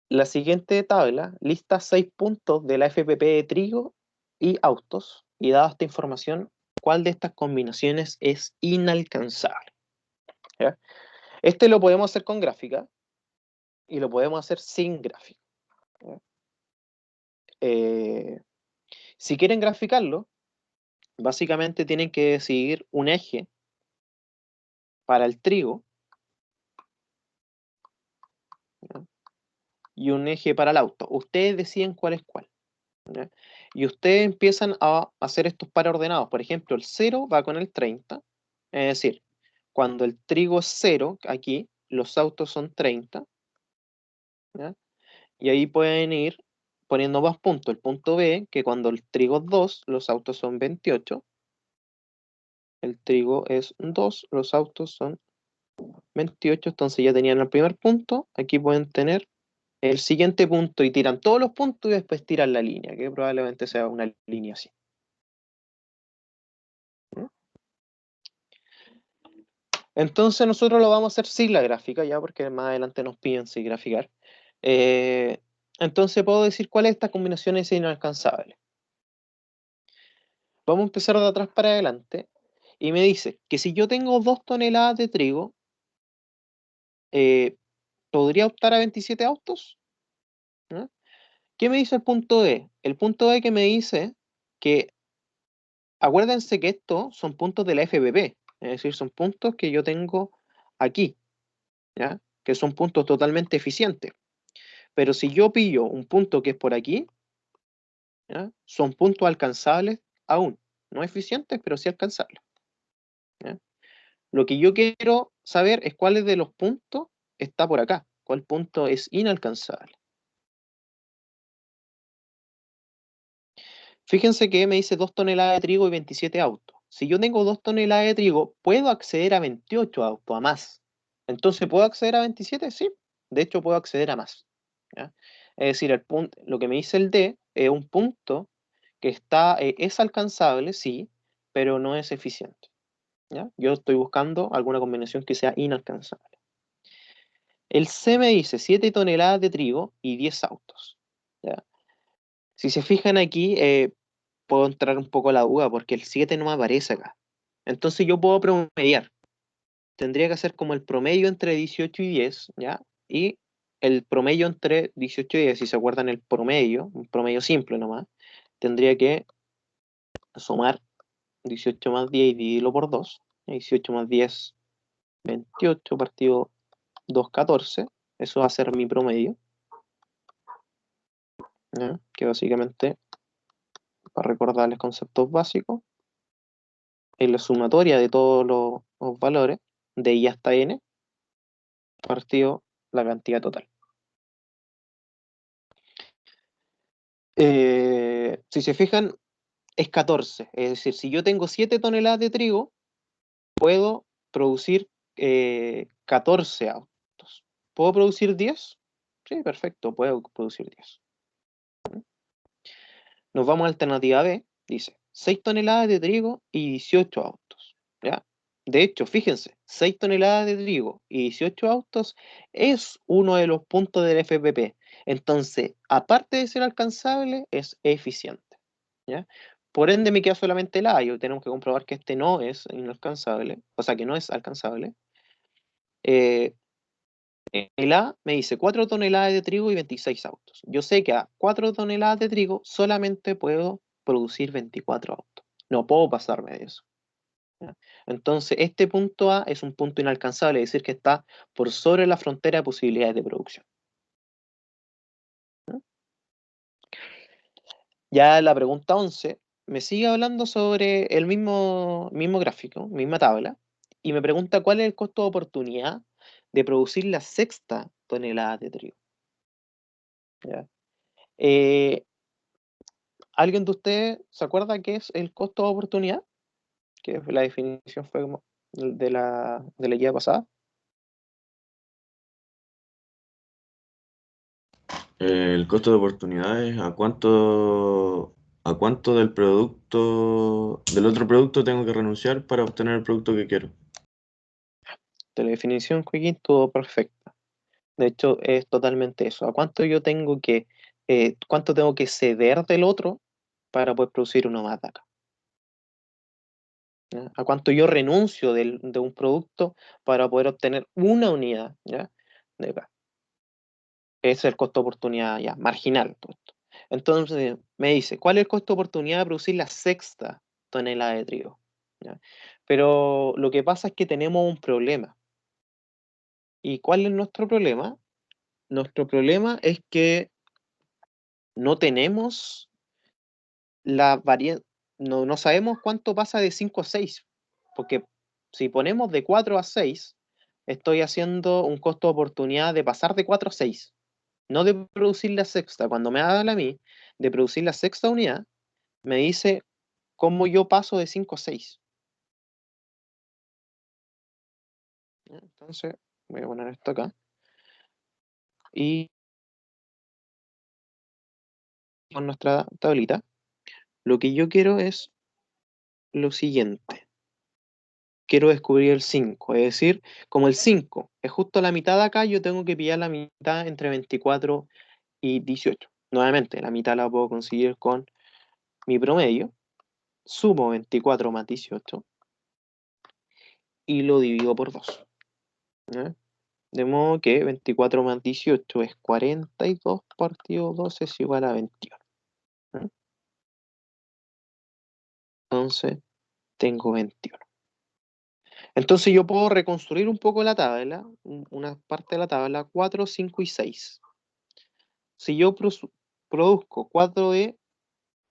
la siguiente tabla lista 6 puntos de la FPP de trigo y autos, y dada esta información, ¿cuál de estas combinaciones es inalcanzable? ¿Ya? Este lo podemos hacer con gráfica y lo podemos hacer sin gráfica. ¿Ya? Si quieren graficarlo, básicamente tienen que decidir un eje para el trigo, ¿ya? Y un eje para el auto. Ustedes deciden cuál es cuál, ¿ya? Y ustedes empiezan a hacer estos pares ordenados. Por ejemplo, el 0 va con el 30. Es decir, cuando el trigo es 0, aquí, los autos son 30. ¿Ya? Y ahí pueden ir poniendo más puntos. El punto B, que cuando el trigo es 2, los autos son 28. El trigo es 2, los autos son 28. Entonces ya tenían el primer punto. Aquí pueden tener el siguiente punto y tiran todos los puntos y después tiran la línea, que probablemente sea una línea así. Entonces nosotros lo vamos a hacer sin la gráfica, ya, porque más adelante nos piden sin graficar. Entonces puedo decir cuál de estas combinaciones es inalcanzable. Vamos a empezar de atrás para adelante. Y me dice que si yo tengo 2 toneladas de trigo, ¿podría optar a 27 autos? ¿No? ¿Qué me dice el punto E? El punto E que me dice que, acuérdense que estos son puntos de la FPP, es decir, son puntos que yo tengo aquí, ¿ya? Que son puntos totalmente eficientes. Pero si yo pillo un punto que es por aquí, ¿ya? Son puntos alcanzables aún. No eficientes, pero sí alcanzables. ¿Ya? Lo que yo quiero saber es cuál de los puntos está por acá, cuál punto es inalcanzable. Fíjense que me dice 2 toneladas de trigo y 27 autos. Si yo tengo 2 toneladas de trigo, puedo acceder a 28 autos, a más. Entonces, ¿puedo acceder a 27? Sí. De hecho, puedo acceder a más. ¿Ya? Es decir, lo que me dice el D es un punto que es alcanzable, sí, pero no es eficiente. ¿Ya? Yo estoy buscando alguna combinación que sea inalcanzable. El C me dice 7 toneladas de trigo y 10 autos. ¿Ya? Si se fijan aquí, puedo entrar un poco a la duda porque el 7 no me aparece acá. Entonces yo puedo promediar. Tendría que hacer como el promedio entre 18 y 10, ¿ya? Y el promedio entre 18 y 10, si se acuerdan el promedio, un promedio simple nomás, tendría que sumar 18 más 10 y dividirlo por 2. 18 más 10, 28 partido 2, 14. Eso va a ser mi promedio, ¿ya? Que básicamente, para recordarles conceptos básicos, es la sumatoria de todos los valores de i hasta n partido la cantidad total. Si se fijan, es 14. Es decir, si yo tengo 7 toneladas de trigo, puedo producir 14 autos. ¿Puedo producir 10? Sí, perfecto, puedo producir 10. Nos vamos a alternativa B. Dice 6 toneladas de trigo y 18 autos. ¿Ya? De hecho, fíjense, 6 toneladas de trigo y 18 autos es uno de los puntos del FPP. Entonces, aparte de ser alcanzable, es eficiente. ¿Ya? Por ende, me queda solamente el A. Y tenemos que comprobar que este no es inalcanzable, o sea, que no es alcanzable. Eh, el A me dice 4 toneladas de trigo y 26 autos. Yo sé que a 4 toneladas de trigo solamente puedo producir 24 autos. No puedo pasarme de eso. ¿Ya? Entonces, este punto A es un punto inalcanzable, es decir, que está por sobre la frontera de posibilidades de producción. ¿Ya? Ya la pregunta 11 me sigue hablando sobre el mismo gráfico, misma tabla, y me pregunta cuál es el costo de oportunidad de producir la sexta tonelada de trigo. ¿Ya? ¿Alguien de ustedes se acuerda qué es el costo de oportunidad? Que la definición fue como de la guía pasada. El costo de oportunidades, ¿a cuánto del otro producto tengo que renunciar para obtener el producto que quiero? De la definición, Joaquín, todo perfecto. De hecho, es totalmente eso. ¿A cuánto tengo que ceder del otro para poder producir uno más de acá? ¿Ya? ¿A cuánto yo renuncio de un producto para poder obtener una unidad? ¿Ya? De acá. Ese es el costo de oportunidad ya, marginal. Todo esto. Entonces, me dice, ¿cuál es el costo de oportunidad de producir la sexta tonelada de trigo? ¿Ya? Pero lo que pasa es que tenemos un problema. ¿Y cuál es nuestro problema? Nuestro problema es que no tenemos la variedad, no sabemos cuánto pasa de 5 a 6, porque si ponemos de 4 a 6, estoy haciendo un costo de oportunidad de pasar de 4 a 6, no de producir la sexta. Cuando me habla a mí de producir la sexta unidad, me dice cómo yo paso de 5 a 6. Entonces, voy a poner esto acá. Y con nuestra tablita, lo que yo quiero es lo siguiente. quiero descubrir el 5. Es decir, como el 5 es justo la mitad de acá, yo tengo que pillar la mitad entre 24 y 18. Nuevamente, la mitad la puedo conseguir con mi promedio. Sumo 24 más 18 y lo divido por 2. ¿Ya? De modo que 24 más 18 es 42 partido 2 es igual a 21. ¿Ya? Entonces, tengo 21. Entonces yo puedo reconstruir un poco la tabla, una parte de la tabla, 4, 5 y 6. Si yo produzco 4 de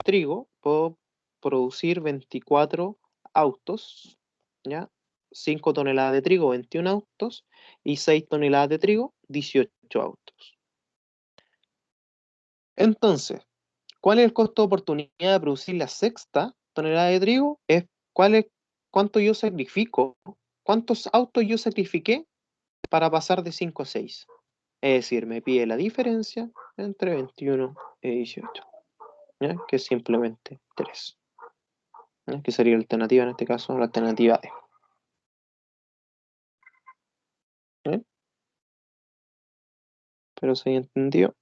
trigo, puedo producir 24 autos, ¿ya? 5 toneladas de trigo, 21 autos, y 6 toneladas de trigo, 18 autos. Entonces, ¿cuál es el costo de oportunidad de producir la sexta tonelada de trigo? ¿Cuánto yo sacrifico? ¿Cuántos autos yo sacrifiqué para pasar de 5 a 6? Es decir, me pide la diferencia entre 21 y 18, ¿ya? Que es simplemente 3. ¿Ya? Que sería la alternativa, en este caso, la alternativa D. ¿Ya? Pero se entendió.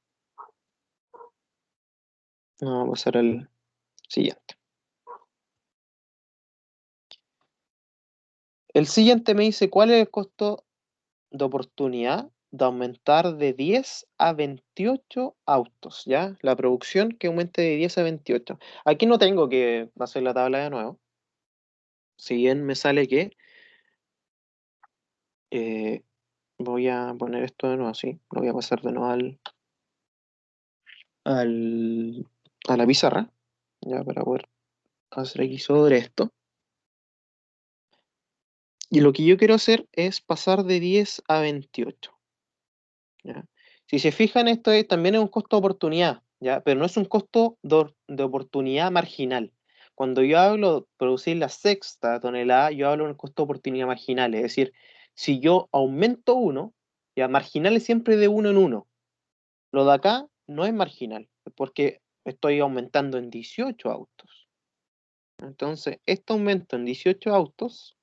Vamos a pasar al siguiente. El siguiente me dice cuál es el costo de oportunidad de aumentar de 10 a 28 autos, ¿ya? La producción que aumente de 10 a 28. Aquí no tengo que hacer la tabla de nuevo. Si bien me sale que voy a poner esto de nuevo así, lo voy a pasar de nuevo a la pizarra, ya para poder hacer aquí sobre esto. Y lo que yo quiero hacer es pasar de 10 a 28. ¿Ya? Si se fijan, esto también es un costo de oportunidad, ¿ya? Pero no es un costo de oportunidad marginal. Cuando yo hablo de producir la sexta tonelada, yo hablo de un costo de oportunidad marginal. Es decir, si yo aumento uno, ya marginal es siempre de uno en uno. Lo de acá no es marginal, porque estoy aumentando en 18 autos. Entonces, este aumento en 18 autos,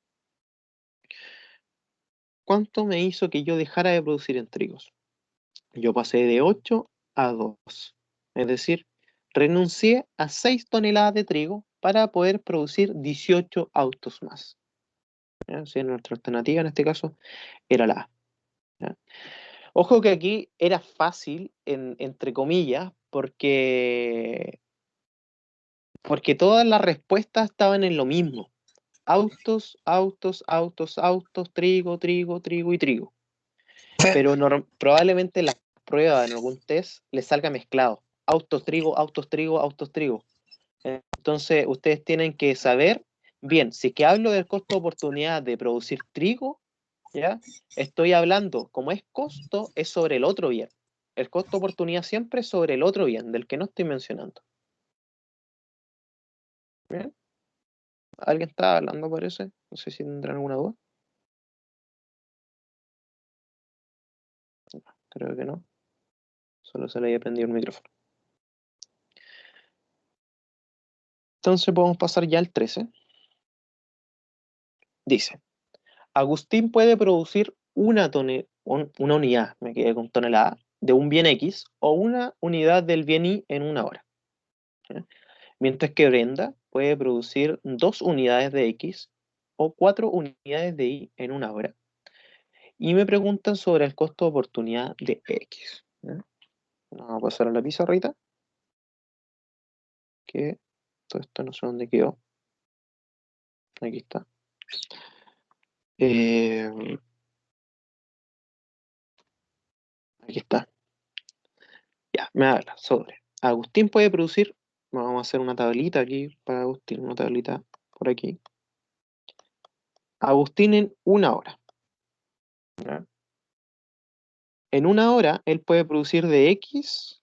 ¿cuánto me hizo que yo dejara de producir en trigos? Yo pasé de 8 a 2. Es decir, renuncié a 6 toneladas de trigo para poder producir 18 autos más. ¿Ya? Así, nuestra alternativa en este caso era la A. ¿Ya? Ojo que aquí era fácil, entre comillas, porque todas las respuestas estaban en lo mismo. Autos, autos, autos, autos, trigo, trigo, trigo y trigo. Pero probablemente la prueba en algún test les salga mezclado. Autos, trigo, autos, trigo, autos, trigo. Entonces, ustedes tienen que saber, bien, si que hablo del costo de oportunidad de producir trigo, ¿ya? Estoy hablando, como es costo, es sobre el otro bien. El costo de oportunidad siempre es sobre el otro bien, del que no estoy mencionando. ¿Bien? ¿Alguien está hablando, parece? No sé si tendrán alguna duda. Creo que no. Solo se le había prendido el micrófono. Entonces podemos pasar ya al 13. Dice, Agustín puede producir una unidad, me quedé con tonelada, de un bien X o una unidad del bien Y en una hora. ¿Ya? Mientras que Brenda puede producir 2 unidades de X o 4 unidades de Y en una hora. Y me preguntan sobre el costo de oportunidad de X. ¿Ya? Vamos a pasar a la pizarrita. Que todo esto no sé dónde quedó. Aquí está. Aquí está. Ya, me habla sobre. Agustín puede producir. Vamos a hacer una tablita aquí para Agustín, una tablita por aquí. Agustín en una hora. ¿Ya? En una hora él puede producir de X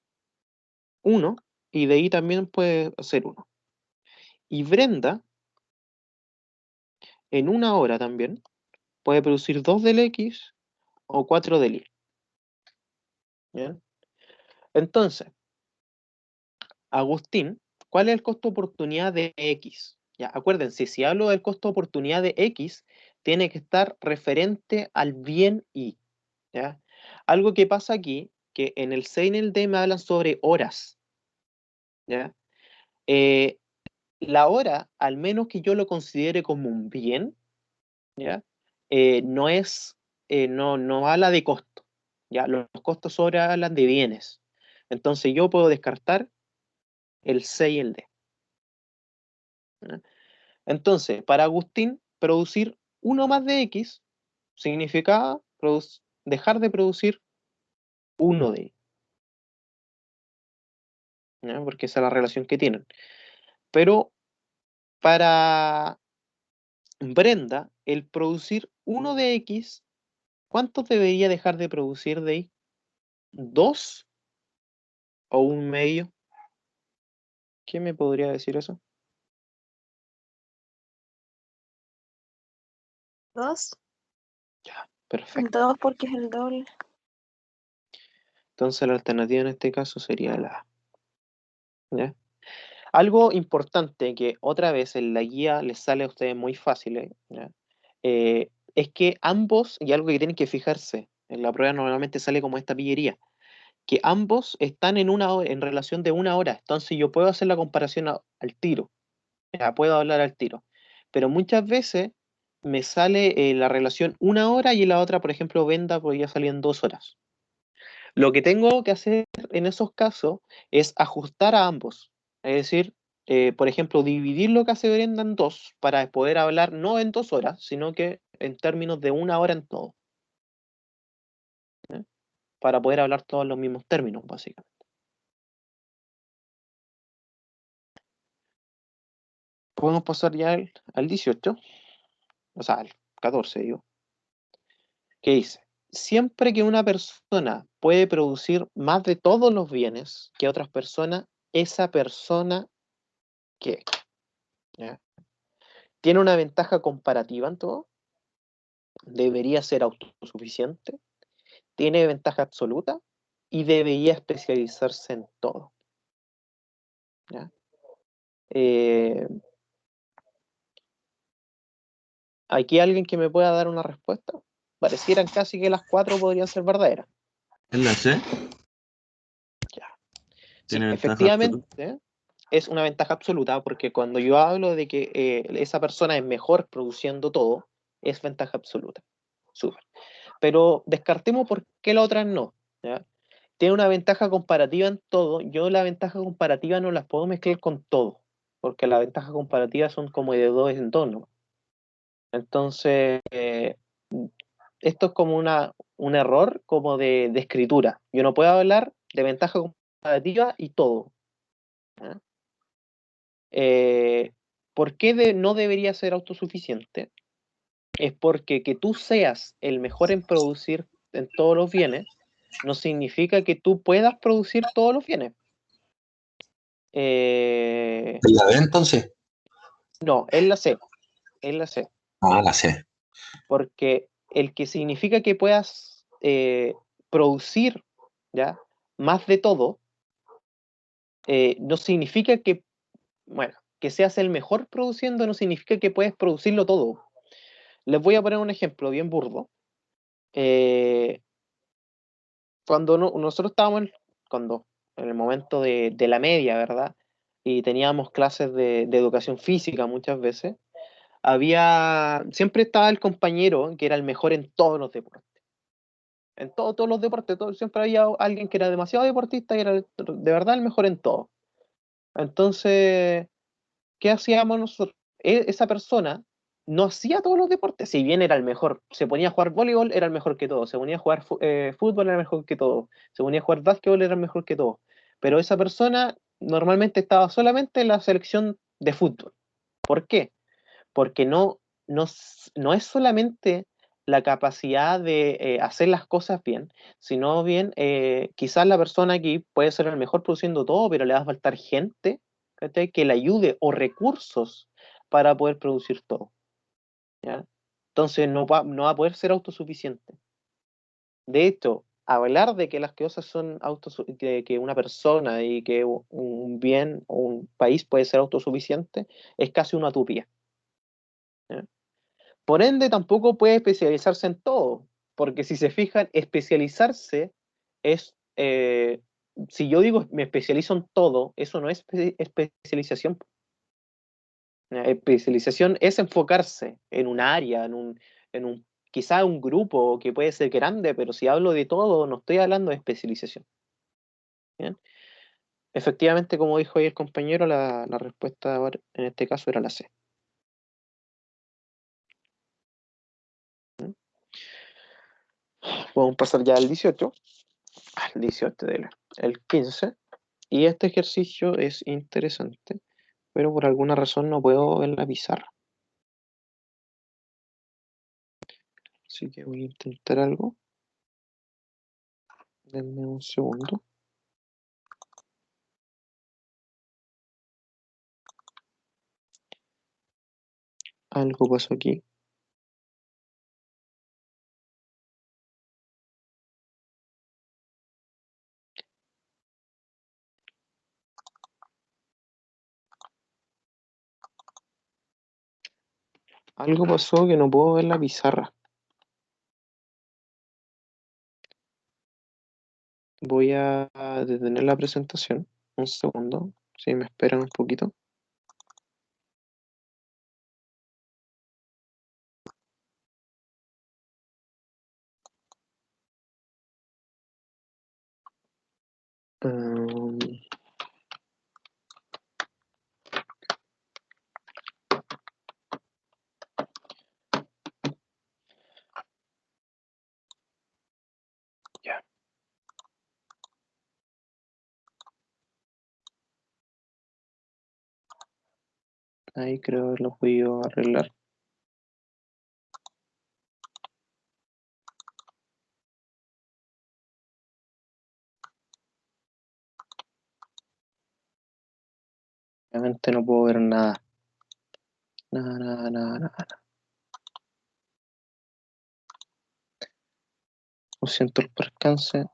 1 y de Y también puede hacer 1. Y Brenda en una hora también puede producir 2 del X o 4 del Y. ¿Ya? Entonces, Agustín, ¿cuál es el costo de oportunidad de X? Ya, acuérdense, si hablo del costo de oportunidad de X, tiene que estar referente al bien y, ¿ya? Algo que pasa aquí, que en el C y en el D me hablan sobre horas, ¿ya? Eh, la hora, al menos que yo lo considere como un bien, ¿ya? No es, no habla de costo, ¿ya? Los costos sobre hablan de bienes. Entonces yo puedo descartar el C y el D, ¿ya? Entonces, para Agustín, producir 1 más de X significaba dejar de producir 1 de Y, ¿ya? Porque esa es la relación que tienen. Pero para Brenda, el producir 1 de X, ¿cuántos debería dejar de producir de Y? ¿2 o 1/2? ¿Quién me podría decir eso? 2. Ya, perfecto. 2 porque es el doble. Entonces la alternativa en este caso sería la A, ¿ya? Algo importante que otra vez en la guía les sale a ustedes muy fácil, ¿ya? Es que ambos, y algo que tienen que fijarse, en la prueba normalmente sale como esta pillería, que ambos están en relación de 1 hora, entonces yo puedo hacer la comparación al tiro, ya puedo hablar al tiro, pero muchas veces me sale la relación 1 hora y en la otra, por ejemplo, Venda podría salir en 2 horas. Lo que tengo que hacer en esos casos es ajustar a ambos. Es decir, por ejemplo, dividir lo que hace Brenda en 2 para poder hablar no en 2 horas, sino que en términos de 1 hora en todo. ¿Eh? Para poder hablar todos los mismos términos, básicamente. Podemos pasar ya al 18, o sea, al 14, digo, que dice, siempre que una persona puede producir más de todos los bienes que otras personas, esa persona, ¿qué? ¿Ya? ¿Tiene una ventaja comparativa en todo? ¿Debería ser autosuficiente? ¿Tiene ventaja absoluta? Y debería especializarse en todo, ¿ya? ¿Aquí alguien que me pueda dar una respuesta? Parecieran casi que las 4 podrían ser verdaderas. ¿Es la C? Ya. Sí, ¿Tiene ventaja absoluta? efectivamente es una ventaja absoluta porque cuando yo hablo de que esa persona es mejor produciendo todo, es ventaja absoluta. Súper. Pero descartemos por qué la otra no, ¿ya? Tiene una ventaja comparativa en todo. Yo la ventaja comparativa no las puedo mezclar con todo, porque las ventajas comparativas son como de 2 en 2, ¿no? Entonces, esto es como un error como de escritura. Yo no puedo hablar de ventaja comparativa y todo, ¿ya? ¿Por qué no debería ser autosuficiente? Es porque que tú seas el mejor en producir en todos los bienes no significa que tú puedas producir todos los bienes. ¿La D entonces? No, es la C, es la C. Ah, la C. Porque el que significa que puedas producir, ¿ya?, más de todo, no significa que, bueno, que seas el mejor produciendo, no significa que puedes producirlo todo. Les voy a poner un ejemplo bien burdo. Cuando nosotros estábamos en el momento de la media, ¿verdad? Y teníamos clases de educación física muchas veces, siempre estaba el compañero que era el mejor en todos los deportes. En todos los deportes, siempre había alguien que era demasiado deportista y era de verdad el mejor en todo. Entonces, ¿qué hacíamos nosotros? Esa persona no hacía todos los deportes, si bien era el mejor. Se ponía a jugar voleibol, era el mejor que todo. Se ponía a jugar fútbol, era el mejor que todo. Se ponía a jugar básquetbol, era el mejor que todo. Pero esa persona normalmente estaba solamente en la selección de fútbol. ¿Por qué? Porque no es solamente la capacidad de hacer las cosas bien, sino bien, quizás la persona aquí puede ser el mejor produciendo todo, pero le va a faltar gente, ¿cachai?, que le ayude o recursos para poder producir todo, ¿ya? Entonces no va a poder ser autosuficiente. De hecho, hablar de que las cosas son que una persona y que un bien o un país puede ser autosuficiente es casi una utopía, ¿ya? Por ende, tampoco puede especializarse en todo, porque si se fijan, especializarse es, si yo digo me especializo en todo, eso no es especialización. Especialización es enfocarse en un área, quizá un grupo que puede ser grande, pero si hablo de todo, no estoy hablando de especialización. ¿Bien? Efectivamente, como dijo ahí el compañero, la respuesta en este caso era la C. Vamos a pasar ya al 18. Al 18 el 15. Y este ejercicio es interesante, pero por alguna razón no puedo ver la pizarra. Así que voy a intentar algo. Denme un segundo. Algo pasó aquí. Algo pasó que no puedo ver la pizarra. Voy a detener la presentación. Un segundo. Si me esperan un poquito. Um, ya. Ahí creo que lo puedo arreglar. Obviamente no puedo ver nada. Nada. Lo siento el percance.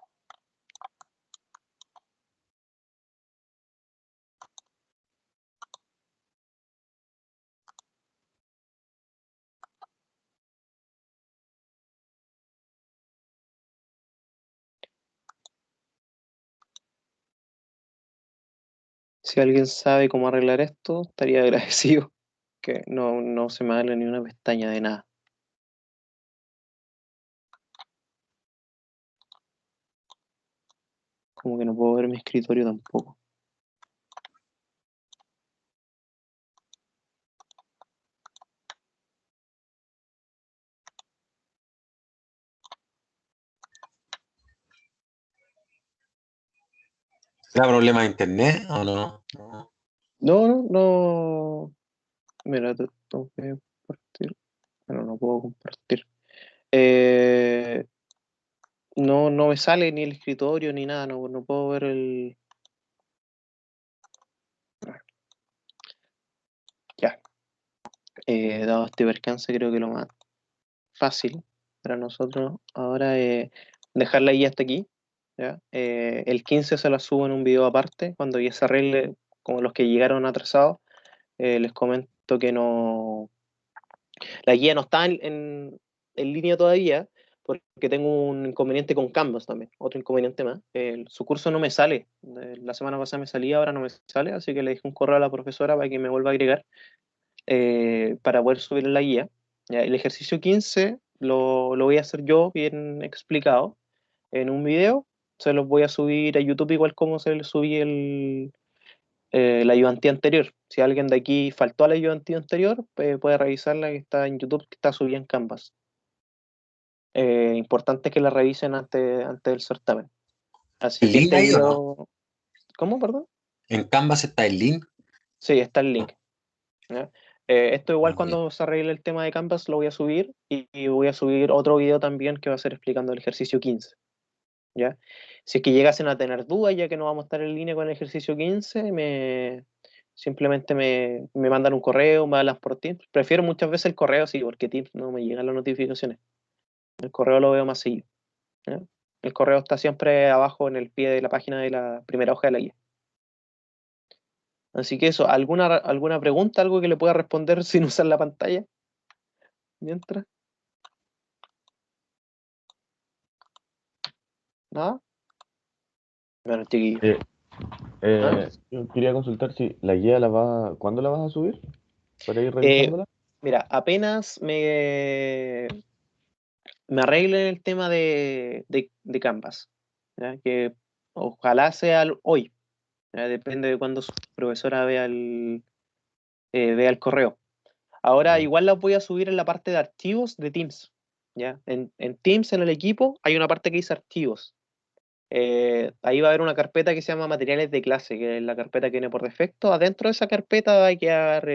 Si alguien sabe cómo arreglar esto, estaría agradecido. Que no se me haga ni una pestaña de nada. Como que no puedo ver mi escritorio tampoco. ¿Será problema de internet o no? No. No. Mira, tengo que compartir. Pero no puedo compartir. Eh, no me sale ni el escritorio ni nada. No puedo ver el. Ya. Dado este percance, creo que lo más fácil para nosotros ahora es dejar la guía hasta aquí. ¿Ya? El 15 se la subo en un video aparte, cuando ya se arregle, como los que llegaron atrasados. Les comento que la guía no está en línea todavía, porque tengo un inconveniente con Canvas también, otro inconveniente más. Su curso no me sale, la semana pasada me salía, ahora no me sale, así que le dejé un correo a la profesora para que me vuelva a agregar, para poder subir la guía. Ya, el ejercicio 15 lo voy a hacer yo bien explicado en un video. Se los voy a subir a YouTube igual como se le subí la ayudantía anterior. Si alguien de aquí faltó a la ayudantía anterior, puede revisarla, que está en YouTube, que está subida en Canvas. Importante que la revisen antes del certamen. Así ¿El que link este ahí o no? video... ¿Cómo, perdón? ¿En Canvas está el link? Sí, está el link. ¿Ya? Esto igual Ya. cuando se arregle el tema de Canvas lo voy a subir, y voy a subir otro video también que va a ser explicando el ejercicio 15. ¿Ya? Si es que llegasen a tener dudas, ya que no vamos a estar en línea con el ejercicio 15, simplemente me mandan un correo, me hablan por Teams. Prefiero muchas veces el correo, sí, porque Teams no me llegan las notificaciones. El correo lo veo más seguido. ¿Ya? El correo está siempre abajo en el pie de la página de la primera hoja de la guía. Así que eso, ¿alguna pregunta, algo que le pueda responder sin usar la pantalla? mientras? ¿Nada? Bueno, chiquillos. Yo quería consultar si la guía ¿cuándo la vas a subir? Para ir Eh, revisándola. Mira, apenas me arreglen el tema de Canvas, ¿ya? Que ojalá sea hoy, ¿ya? Depende de cuando su profesora vea el correo. Ahora Ya. igual las voy a subir en la parte de archivos de Teams, ¿ya? En Teams, en el equipo, hay una parte que dice archivos. Ahí va a haber una carpeta que se llama materiales de clase, que es la carpeta que viene por defecto. Adentro de esa carpeta va a quedar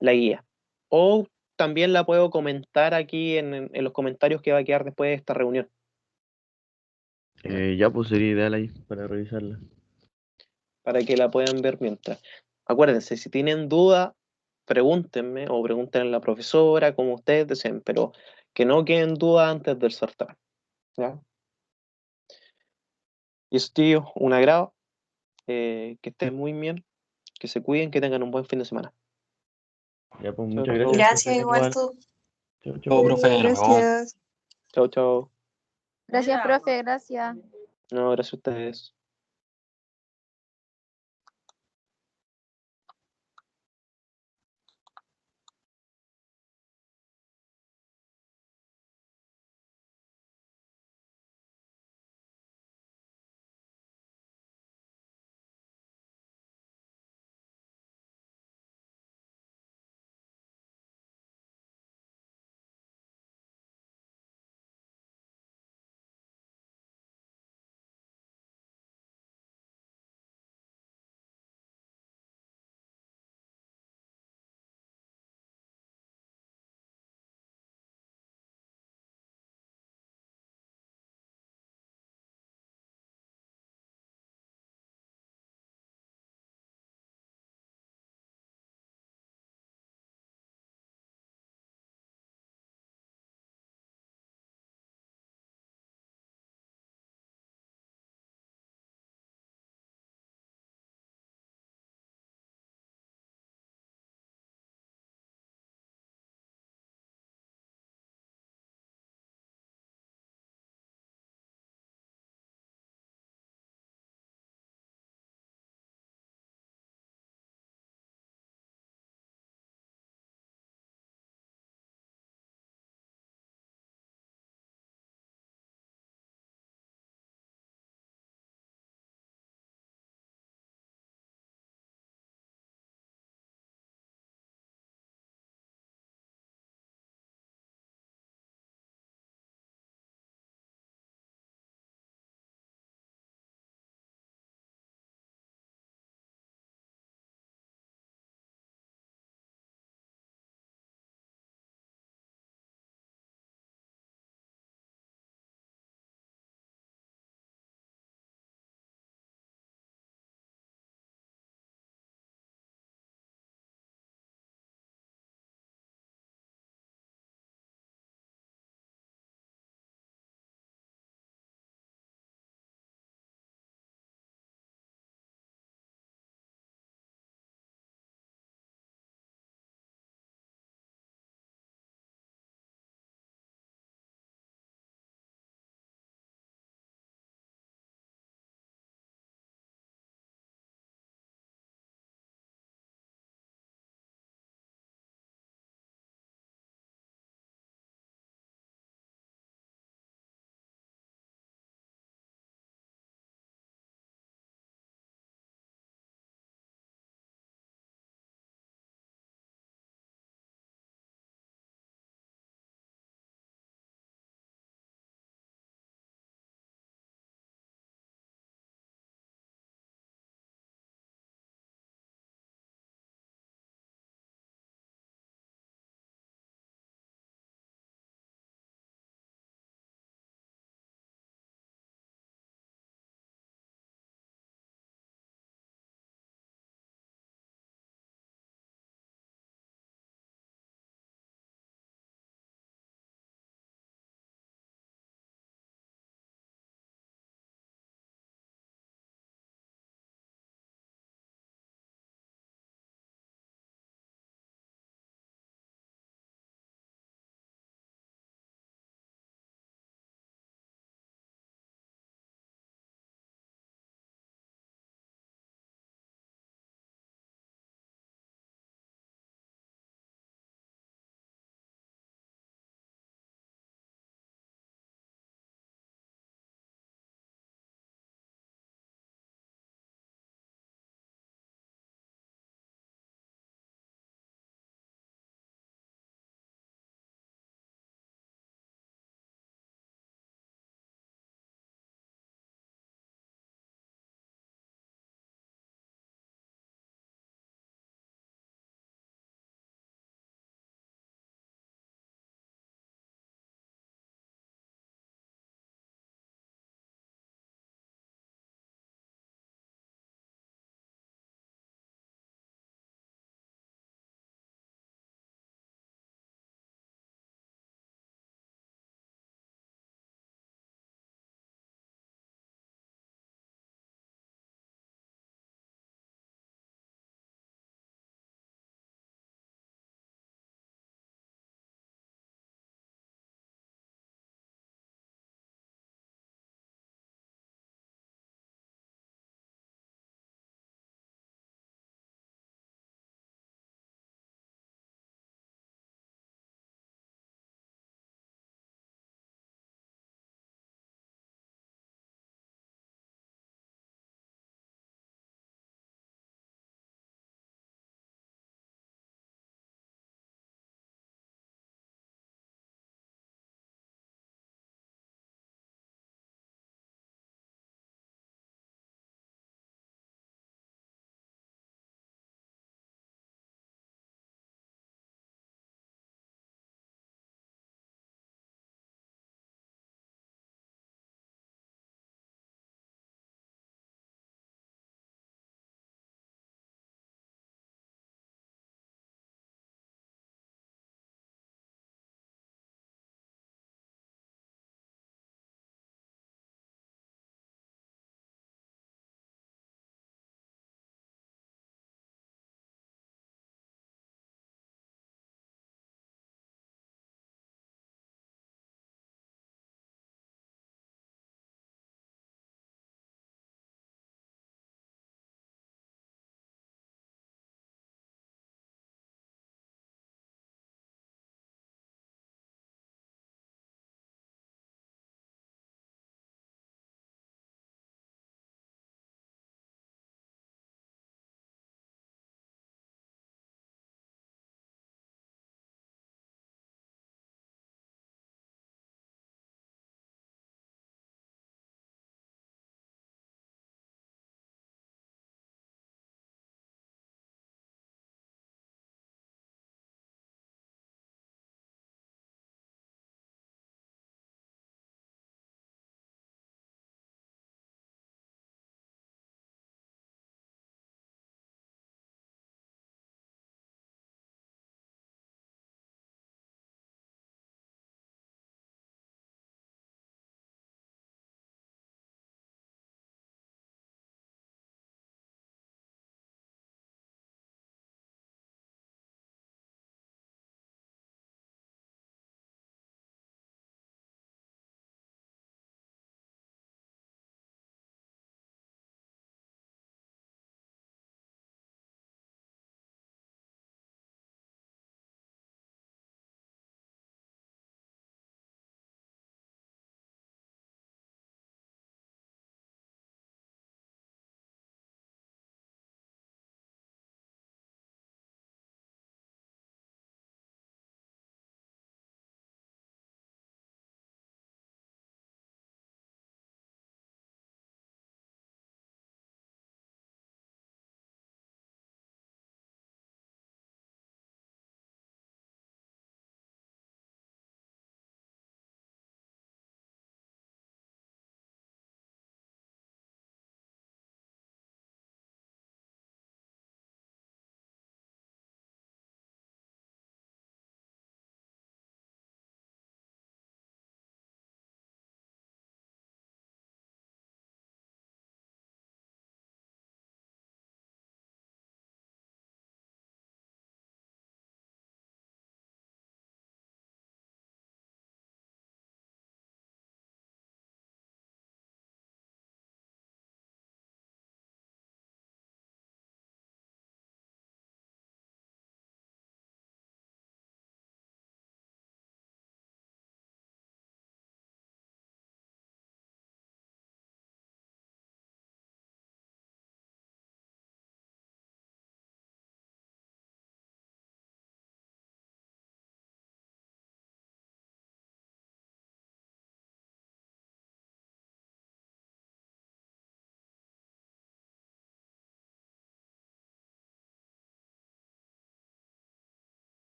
la guía. O también la puedo comentar aquí en los comentarios que va a quedar después de esta reunión, Ya pues sería ideal ahí para revisarla. para que la puedan ver mientras. Acuérdense, si tienen duda, pregúntenme o pregunten a la profesora, como ustedes deseen, pero que no queden dudas antes del certamen, ¿ya? Y eso, tío, un agrado. Que estén muy bien, que se cuiden, que tengan un buen fin de semana. Ya pues Chao, muchas chao. gracias. Que Gracias, estén igual igual. tú. Chau, Chao, chau. profe, nos vemos. Gracias. Chao, chao. Gracias, profe, gracias. No, gracias a ustedes.